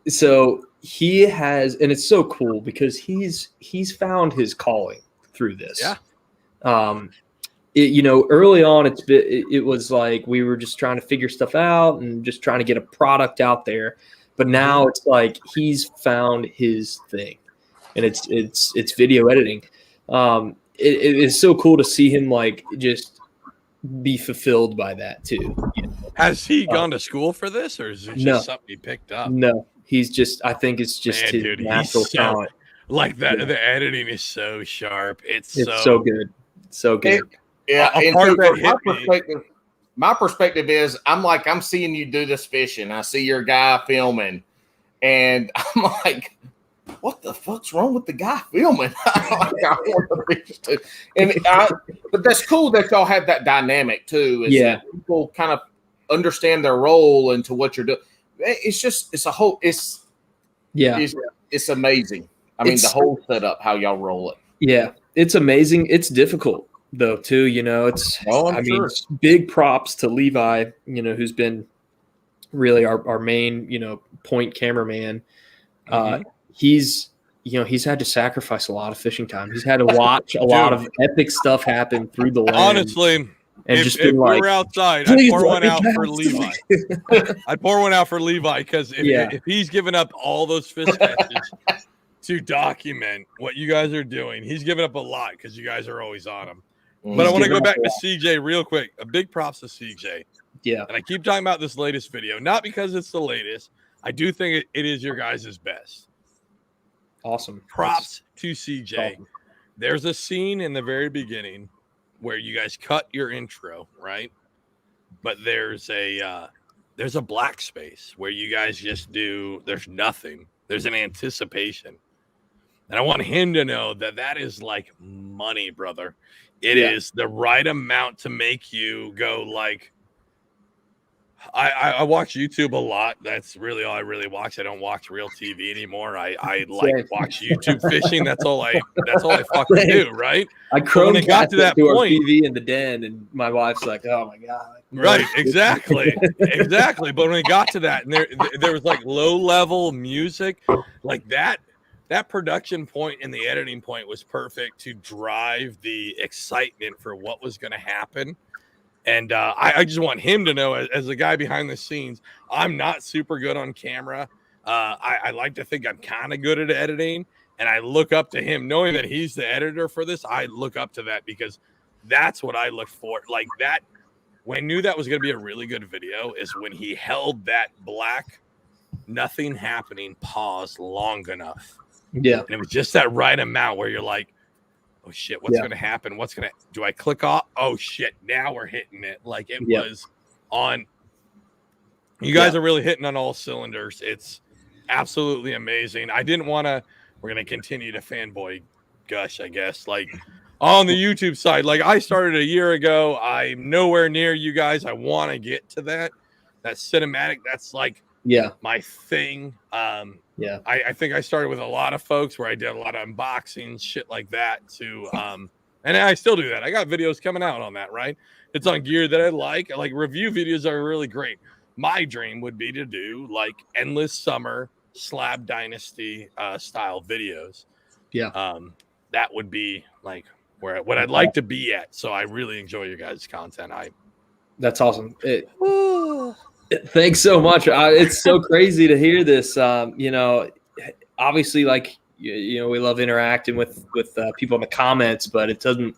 So he has, and it's so cool because he's found his calling through this. Yeah. Early on, it was like we were just trying to figure stuff out and just trying to get a product out there. But now it's like he's found his thing, and it's video editing. It is so cool to see him like just be fulfilled by that too. Has he gone to school for this, or is it just something he picked up? No, he's just. I think it's just his natural talent. Like that, the editing is so sharp. It's so good, so good. My perspective is, I'm seeing you do this fishing. I see your guy filming, and I'm like, what the fuck's wrong with the guy filming? I want to fish too. But that's cool that y'all have that dynamic too. That people kind of understand their role into what you're doing. It's amazing. I mean, the whole setup, how y'all roll it. Yeah, it's amazing. It's difficult though too. Mean, big props to Levi. Who's been really our main point cameraman. He's had to sacrifice a lot of fishing time. He's had to watch a lot of epic stuff happen through the land. Honestly, if we're outside, I'd pour one out for Levi. I'd pour one out for Levi because if he's given up all those fish catches to document what you guys are doing, he's given up a lot because you guys are always on him. But I want to go back to CJ real quick. A big props to CJ. Yeah. And I keep talking about this latest video, not because it's the latest. I do think it is your guys' best. Awesome. Props to CJ. Awesome. There's a scene in the very beginning where you guys cut your intro, right? But there's a there's a black space where you guys just do, there's nothing. There's an anticipation. And I want him to know that that is like money, brother. It is the right amount to make you go like, I watch YouTube a lot. That's really all I really watch. I don't watch real TV anymore. I like watch YouTube fishing. That's all I fucking do, right? I Chromecast got to that point, our TV in the den, and my wife's like, "Oh my god!" Right? Exactly, exactly. But when it got to that, and there was like low level music, like that production point and the editing point was perfect to drive the excitement for what was going to happen. And I just want him to know, as a guy behind the scenes, I'm not super good on camera. I like to think I'm kind of good at editing, and I look up to him, knowing that he's the editor for this. I look up to that because that's what I look for. Like that, when I knew that was going to be a really good video, is when he held that black, nothing happening pause long enough. Yeah, and it was just that right amount where you're like, oh shit, what's going to happen? Do I click off? Oh shit, now we're hitting it. Like it was on. You guys are really hitting on all cylinders. It's absolutely amazing. We're going to continue to fanboy gush, I guess. Like on the YouTube side, like I started a year ago. I'm nowhere near you guys. I want to get to that cinematic. That's like my thing. I think I started with a lot of folks where I did a lot of unboxing, shit like that too. And I still do that. I got videos coming out on that, right? It's on gear that I like. Like review videos are really great. My dream would be to do like endless summer Slab Dynasty style videos. Yeah. That would be like what I'd like to be at. So I really enjoy your guys' content. That's awesome. Thanks so much. It's so crazy to hear this. Obviously, like we love interacting with people in the comments, but it doesn't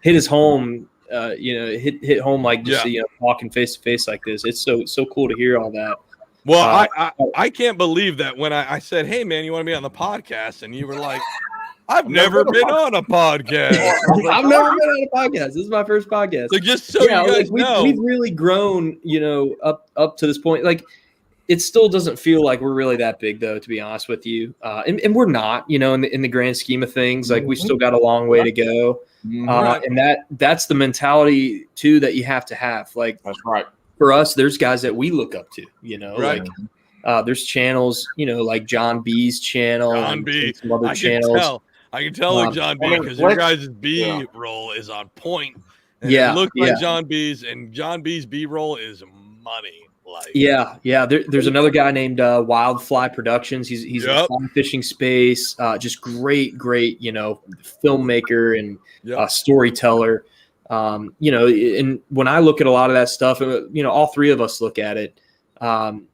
hit us home. Hit home like just talking face to face like this. It's so cool to hear all that. Well, I can't believe that when I said, "Hey man, you want to be on the podcast?" and you were like, I've never been on a podcast. I've never been on a podcast. This is my first podcast. So just so you guys know, we've really grown, up to this point. Like, it still doesn't feel like we're really that big, though, to be honest with you. And we're not, in the grand scheme of things. Like, we still got a long way to go. And that's the mentality too that you have to have. Like, that's right. For us, there's guys that we look up to. Right. Like there's channels, like John B's channel, John B. Some other channels. I can tell like John B because your guys' B roll is on point. And it looks like John B's, and John B's B roll is money. Like There's another guy named Wildfly Productions. He's in the fly fishing space. Just great, filmmaker and storyteller. And when I look at a lot of that stuff, all three of us look at it.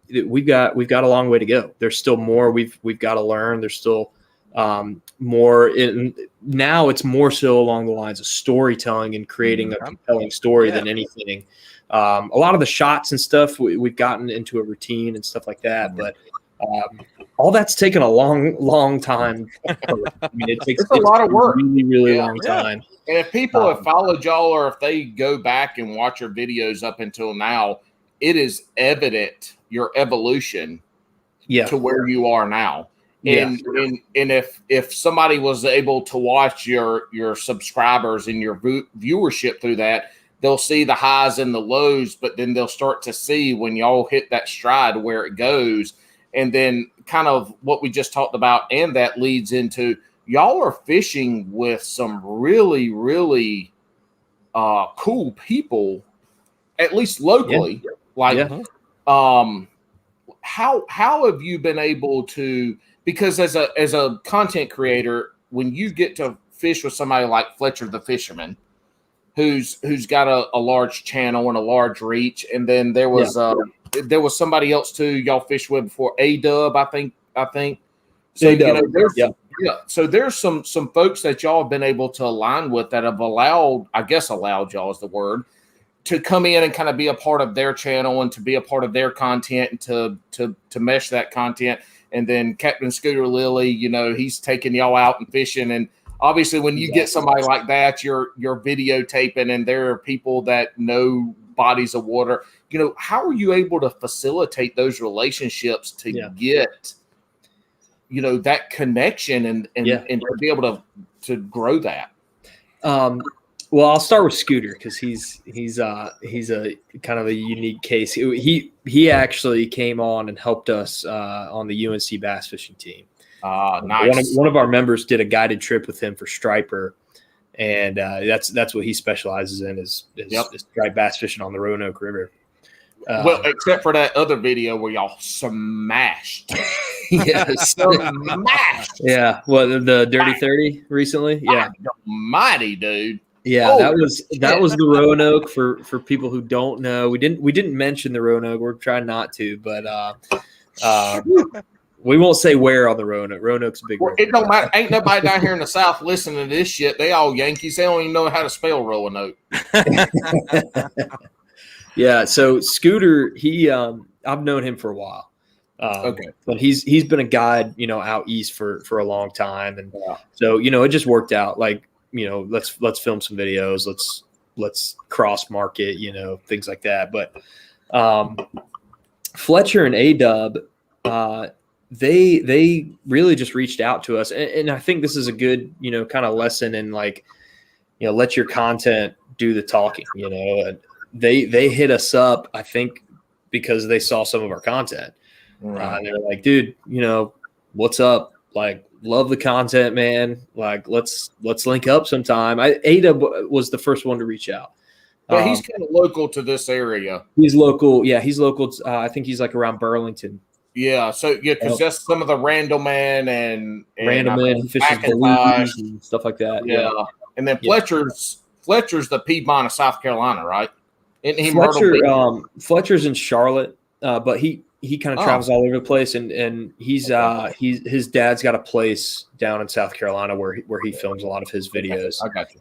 We've got a long way to go. There's still more we've got to learn. There's still more now it's more so along the lines of storytelling and creating a compelling story than anything. A lot of the shots and stuff we've gotten into a routine and stuff like that, but all that's taken a long time. I mean, it takes a lot of work, really long time. And if people have followed y'all, or if they go back and watch your videos up until now, it is evident your evolution to where you are now. And if somebody was able to watch your subscribers and your viewership through that, they'll see the highs and the lows, but then they'll start to see when y'all hit that stride where it goes. And then kind of what we just talked about, and that leads into y'all are fishing with some really, really cool people, at least locally. How have you been able to, because as a content creator, when you get to fish with somebody like Fletcher the Fisherman, who's got a large channel and a large reach, and then there was somebody else too y'all fished with before, A-Dub, I think. So so there's some folks that y'all have been able to align with that have allowed y'all is the word, to come in and kind of be a part of their channel and to be a part of their content and to mesh that content. And then Captain Scooter Lilly, he's taking y'all out and fishing. And obviously when you get somebody like that, you're videotaping, and there are people that know bodies of water. You know, how are you able to facilitate those relationships to get, you know, that connection and to be able to grow that? Well, I'll start with Scooter because he's a kind of a unique case. He actually came on and helped us on the UNC bass fishing team. Nice. One of our members did a guided trip with him for striper, and that's what he specializes in is striped bass fishing on the Roanoke River. Well, except for that other video where y'all smashed. Smashed. Yeah. Well, the Dirty 30 recently. Yeah. Mighty dude. Yeah, that was the Roanoke for people who don't know. We didn't mention the Roanoke. We're trying not to, but we won't say where on the Roanoke. Roanoke's a big river. It don't matter. Ain't nobody down here in the South listening to this shit. They all Yankees. They don't even know how to spell Roanoke. Yeah, so Scooter, I've known him for a while. But he's been a guide, you know, out east for a long time, and so you know it just worked out. Like, you know, let's film some videos, let's cross market, you know, things like that. But Fletcher and A-Dub, they really just reached out to us, and I think this is a good, you know, kind of lesson in, like, you know, let your content do the talking. You know, and they hit us up, I think, because they saw some of our content. Right. They're like, dude, you know, what's up? Like, love the content, man. Like, let's link up sometime. Ada was the first one to reach out. But he's kind of local to this area. He's local. Yeah, he's local. I think he's like around Burlington. Yeah. So because just some of the Randleman and Randleman, he fishes Belize and stuff like that. Yeah. And then Fletcher's the Piedmont of South Carolina, right? Isn't he Fletcher's in Charlotte, but he kind of travels all over the place, and he's his dad's got a place down in South Carolina where he films a lot of his videos. I got you.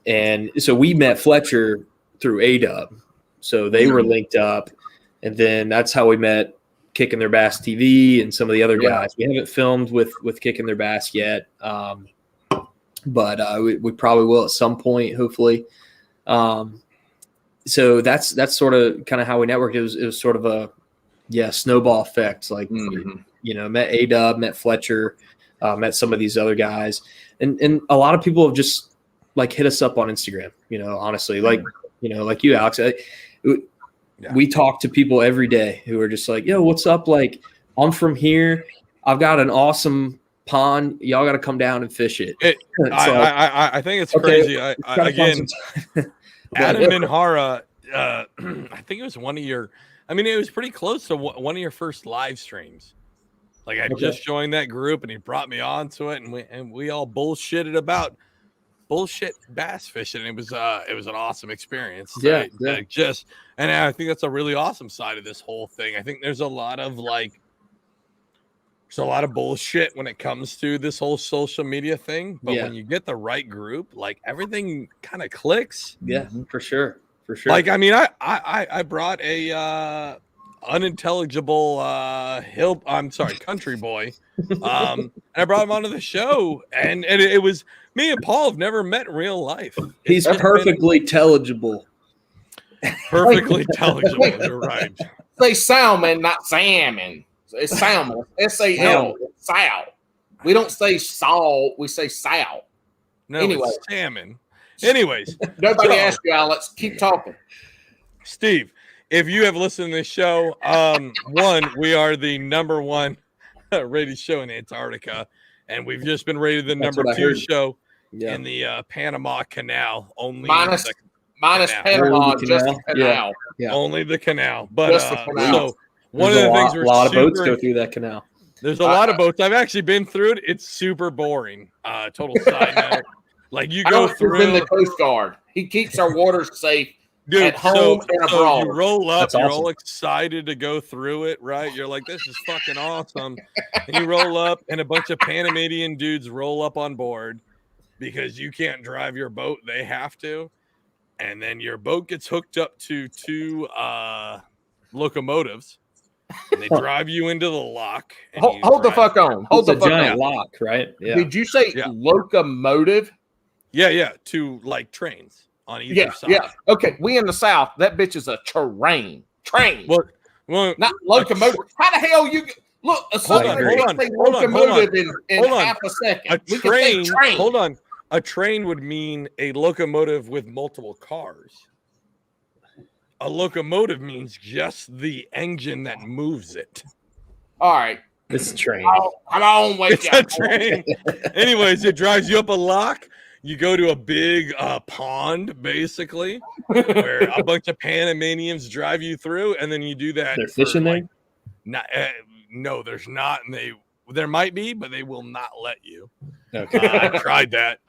And so we met Fletcher through A-Dub, so they were linked up, and then that's how we met Kicking Their Bass TV and some of the other guys. We haven't filmed with Kicking Their Bass yet, but we probably will at some point, hopefully. So that's sort of kind of how we networked. It was sort of a snowball effect. Like, you know, met A-Dub, met Fletcher, met some of these other guys, and a lot of people have just like hit us up on Instagram. You know, honestly, like, you know, like you, Alex. We talk to people every day who are just like, yo, what's up? Like, I'm from here. I've got an awesome pond. Y'all got to come down and fish it. I think it's crazy. Again. Adam Minhara, I think it was one of your. I mean, it was pretty close to one of your first live streams. Like, I just joined that group, and he brought me onto it, and we all bullshitted about bullshit bass fishing. It was an awesome experience. Yeah. And I think that's a really awesome side of this whole thing. I think there's a lot of bullshit when it comes to this whole social media thing. But when you get the right group, like, everything kind of clicks. Yeah, for sure. Like, I mean, I brought a unintelligible country boy. And I brought him onto the show, and it was me and Paul have never met in real life. He's perfectly intelligible. Perfectly intelligible. You're right. Say salmon, not salmon. It's salmon. S-A-L. Sal. We don't say salt. We say sal. No, anyway. It's salmon. Anyways. Nobody asked you, Alex. Keep talking. Steve, if you have listened to this show, one, we are the number one rated show in Antarctica, and we've just been rated the number 2 show in the Panama Canal. Only minus Panama, just the canal. Yeah. Only the canal. But the canal. So one of the things a lot of boats go through that canal. There's a lot of boats. I've actually been through it. It's super boring. Total side note. Like, you go through in the Coast Guard. He keeps our waters safe. Dude, at home and abroad. You roll up, That's you're awesome. all excited to go through it, right? You're like, this is fucking awesome. And you roll up, and a bunch of Panamanian dudes roll up on board because you can't drive your boat. They have to. And then your boat gets hooked up to 2 locomotives. And they drive you into the lock. And hold the fuck on. Hold the fuck giant on. lock, right? Yeah. Did you say locomotive? Yeah. 2 like trains. on either side. Yeah. Okay, we in the South. That bitch is a train. Well, not locomotive. How the hell you look? A locomotive in half a second. A train. Hold on. A train would mean a locomotive with multiple cars. A locomotive means just the engine that moves it. All right. It's a train. Come on, wake up. It's a train. Anyways, it drives you up a lock. You go to a big pond, basically, where a bunch of Panamanians drive you through, and then you do that. They're fishing there? No, there's not. And there might be, but they will not let you. Okay. I tried that.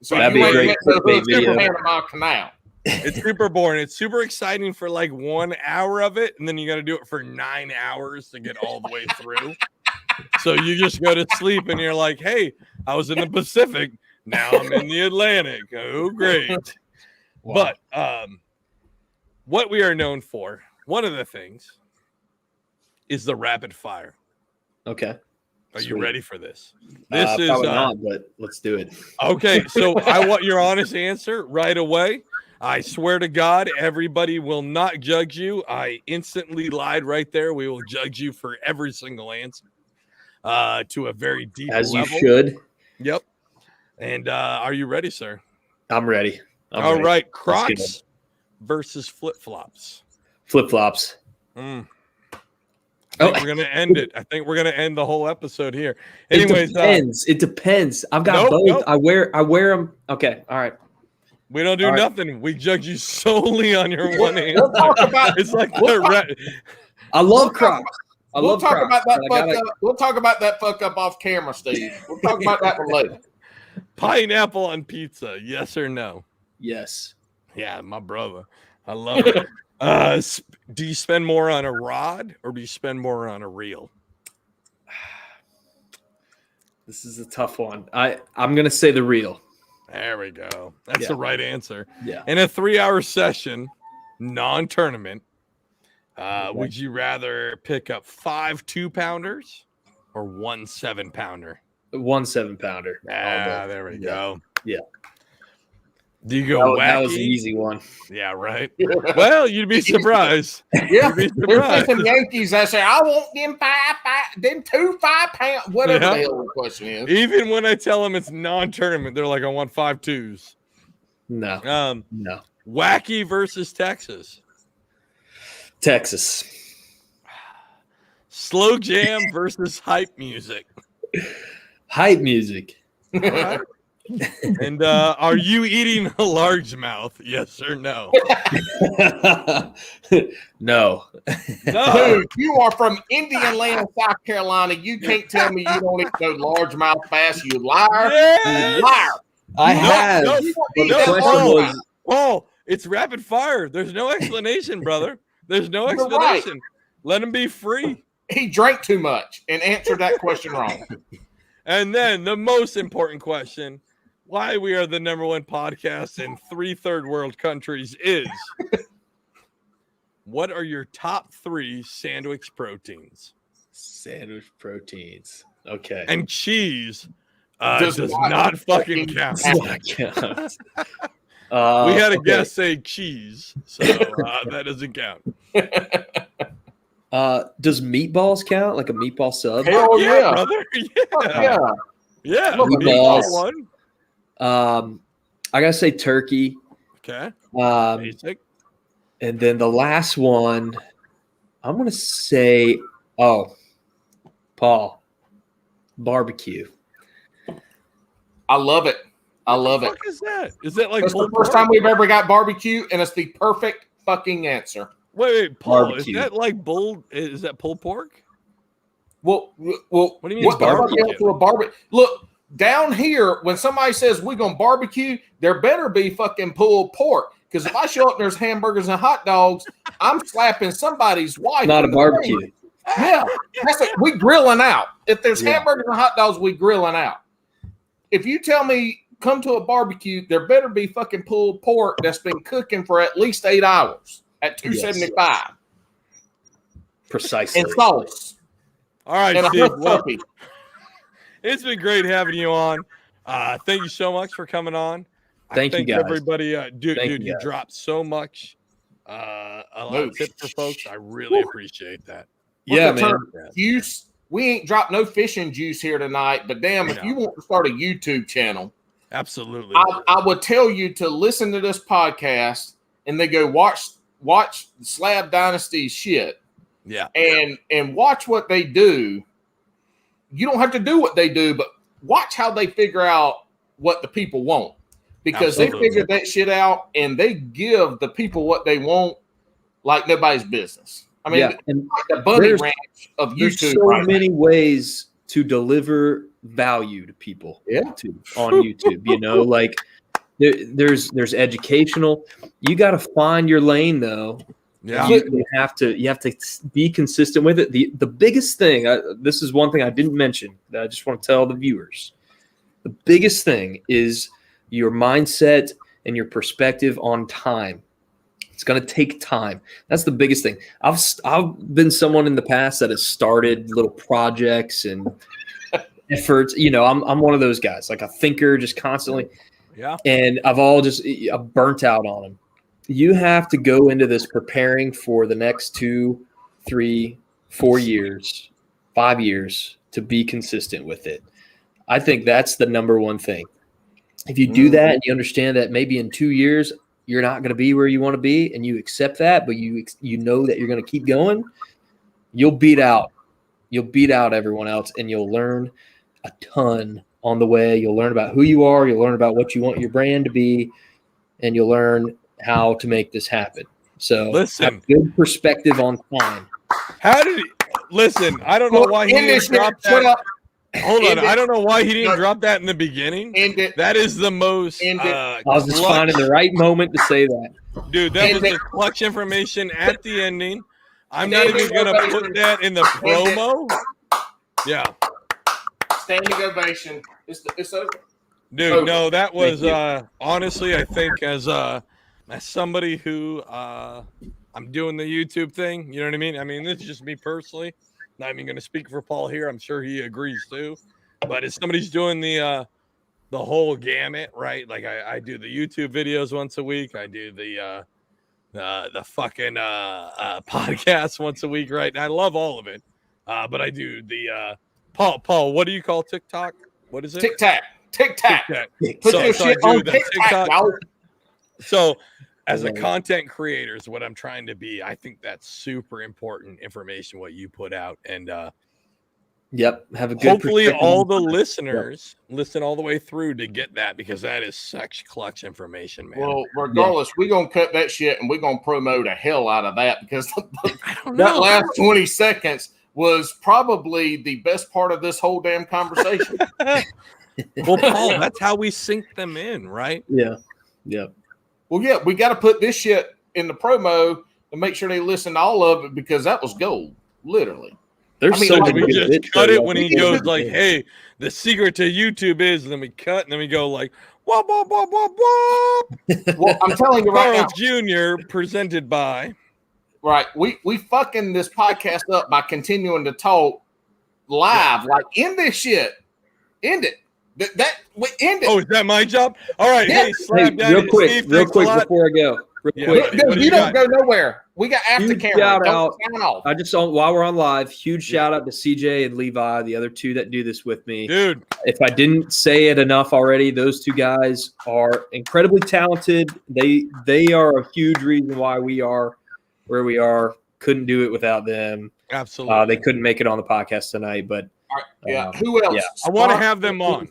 So that'd be a great clickbait video. Panama Canal. It's super boring. It's super exciting for like 1 hour of it, and then you got to do it for 9 hours to get all the way through. So you just go to sleep, and you're like, "Hey, I was in the Pacific. Now I'm in the Atlantic. Oh, great!" Wow. But what we are known for, one of the things, is the rapid fire. Okay. Are you ready for this? This is probably not, but let's do it. Okay, so I want your honest answer right away. I swear to God, everybody will not judge you. I instantly lied right there. We will judge you for every single answer to a very deep level. As you should. Yep. And are you ready, sir? I'm ready. All right, Crocs versus flip-flops. Flip-flops. I think we're gonna end it. I think we're gonna end the whole episode here. Anyways, it depends. I've got both. Nope. I wear them. Okay, all right. We don't do nothing. We judge you solely on your one answer. It's like I love Crocs. We'll talk about that fuck up off camera, Steve. We'll talk about that one later. Pineapple on pizza, yes or no? Yes. Yeah, my brother. I love it. Do you spend more on a rod or do you spend more on a reel? This is a tough one. I'm gonna say the reel. There we go. That's the right answer. Yeah. In a 3-hour session, non-tournament, would you rather pick up 5 2-pounders or 1 7-pounder? 1 7-pounder. Ah, there we go. Yeah. Do you go wacky? That was an easy one. Yeah, right. Well, you'd be surprised. Yeah, there's some Yankees that say, "I want them 2 5-pound," whatever the hell the question is. Even when I tell them it's non-tournament, they're like, "I want 5 2s." No, no. Wacky versus Texas. Texas. Slow jam versus hype music. Hype music. And are you eating a largemouth? Yes or no? No. Dude, you are from Indian Land, South Carolina. You can't tell me you don't eat no largemouth bass. You liar. Yes. You liar. I have. No, the question was, Paul, it's rapid fire. There's no explanation, brother. There's no explanation. Right. Let him be free. He drank too much and answered that question wrong. And then the most important question, why we are the #1 podcast in 3 third world countries is, what are your top 3 sandwich proteins? Sandwich proteins. Okay. And cheese does not fucking count. We had a guest say cheese, so that doesn't count. Does meatballs count? Like a meatball sub? Hell yeah, brother. Yeah. Meatballs. One. I gotta say turkey. Okay. Basic. And then the last one, I'm gonna say, Paul, barbecue. I love it. What the fuck is that? Is that like it's the first time we've ever got barbecue, and it's the perfect fucking answer. Wait, Paul, barbecue. Is that like is that pulled pork? Well, what do you mean barbecue? Look, down here, when somebody says we're gonna barbecue, there better be fucking pulled pork. Because if I show up and there's hamburgers and hot dogs, I'm slapping somebody's wife. Not a barbecue. Yeah, we grilling out. If there's hamburgers and hot dogs, we grilling out. If you tell me come to a barbecue, there better be fucking pulled pork that's been cooking for at least 8 hours at 275. Yes. Precisely. And sauce. All right, and Steve. Well, it's been great having you on. Thank you so much for coming on. Thank you, guys. Everybody. Dude, you dropped so much. A lot of tips for folks. I really appreciate that. Yeah, man. Juice. We ain't dropped no fishing juice here tonight, but damn, if you want to start a YouTube channel, absolutely, I would tell you to listen to this podcast and then go watch Slab Dynasty shit. Yeah, and watch what they do. You don't have to do what they do, but watch how they figure out what the people want, because they figure that shit out and they give the people what they want like nobody's business. I mean, and like the bunny ranch of YouTube. There's so many ways to deliver value to people. On YouTube, like there's educational. You got to find your lane, though. Yeah, you have to be consistent with it. The biggest thing. This is one thing I didn't mention that I just want to tell the viewers. The biggest thing is your mindset and your perspective on time. It's going to take time. That's the biggest thing. I've been someone in the past that has started little projects and efforts. I'm one of those guys, like a thinker, just constantly. Yeah. And I've burnt out on them. You have to go into this preparing for the next 2, 3, 4 years, 5 years to be consistent with it. I think that's the number one thing. If you do that and you understand that maybe in 2 years you're not going to be where you want to be, and you accept that, but you know that you're going to keep going, you'll beat out everyone else, and you'll learn a ton on the way. You'll learn about who you are. You'll learn about what you want your brand to be, and you'll learn how to make this happen. So listen, good perspective on time. How did he listen? I don't know why he didn't drop that. Hold on, I don't know why he didn't drop that in the beginning. That is the most. I was just finding the right moment to say that, dude. That was the clutch information at the ending. I'm not even gonna put that in the promo. Yeah. Standing ovation. It's over. Dude, no, that was honestly, I think as somebody who I'm doing the YouTube thing, you know what I mean? I mean, this is just me personally. Not even going to speak for Paul here. I'm sure he agrees too. But as somebody's doing the whole gamut, right? Like I do the YouTube videos once a week. I do the fucking podcast once a week, right? And I love all of it. But I do the Paul, what do you call TikTok? What is it? TikTok. Put your shit on TikTok. So as a content creator is what I'm trying to be. I think that's super important information, what you put out. And have a good hopefully all the listeners listen all the way through to get that, because that is such clutch information, man. Well, regardless, we're going to cut that shit and we're going to promote the hell out of that, because that last 20 seconds was probably the best part of this whole damn conversation. Well, Paul, that's how we sync them in, right? Yeah. Well, yeah, we got to put this shit in the promo to make sure they listen to all of it, because that was gold, literally. We just cut it when he goes like, "Hey, the secret to YouTube is," and then we cut, and then we go like, "Wop wop wop wop wop." Well, I'm telling you right now, Jr. presented by. Right, we fucking this podcast up by continuing to talk live. Like, end this shit, end it. We end it. Oh, is that my job? All right. Yeah. Hey, Slab real quick before I go. You don't go nowhere. We got after camera. Shout out. I just while we're on live, huge shout out to CJ and Levi, the other two that do this with me. Dude, if I didn't say it enough already, those two guys are incredibly talented. They are a huge reason why we are where we are. Couldn't do it without them. Absolutely. They couldn't make it on the podcast tonight, but who else? Yeah. I want to have them on.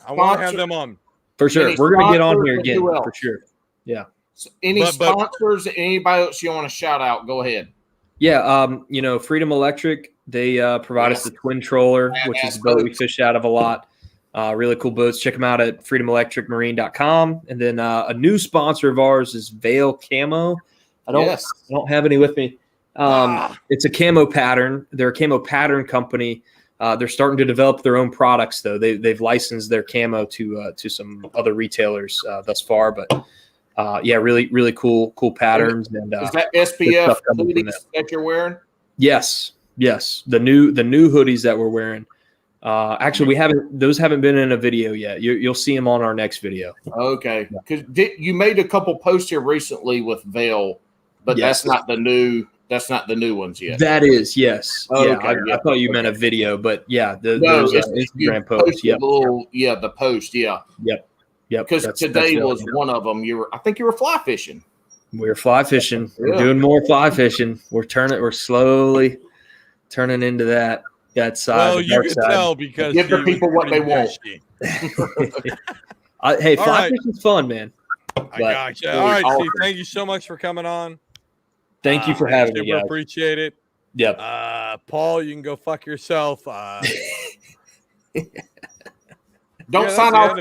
For sure. We're going to get on here again for sure. Yeah. So any sponsors, anybody else you want to shout out, go ahead. Yeah. Freedom Electric, they provide us the Twin Troller, which is a boat we fish out of a lot. Really cool boats. Check them out at freedomelectricmarine.com. And then a new sponsor of ours is Vail Camo. I don't have any with me. It's a camo pattern. They're a camo pattern company. They're starting to develop their own products, though. They've licensed their camo to some other retailers thus far. But really, really cool patterns. And is that SPF hoodies that you're wearing? Yes. The new hoodies that we're wearing Actually, those haven't been in a video yet. You'll see them on our next video. Okay, because you made a couple posts here recently with Vail, but Yes. that's not the new ones yet. That is, yes. Oh, yeah, okay, I thought you meant a video, but yeah, those you Instagram posts. posted the post, Yep. Because today was one of them. I think you were fly fishing. We're fly fishing. Yeah. We're doing more fly fishing. We're slowly turning into that side. Well, you can tell because give the people what they want. Hey, fly fishing's fun, man. I got you. All right, Steve. Thank you so much for coming on. Thank you for having me, guys. Appreciate it. Yep. Paul, you can go fuck yourself. Don't sign off.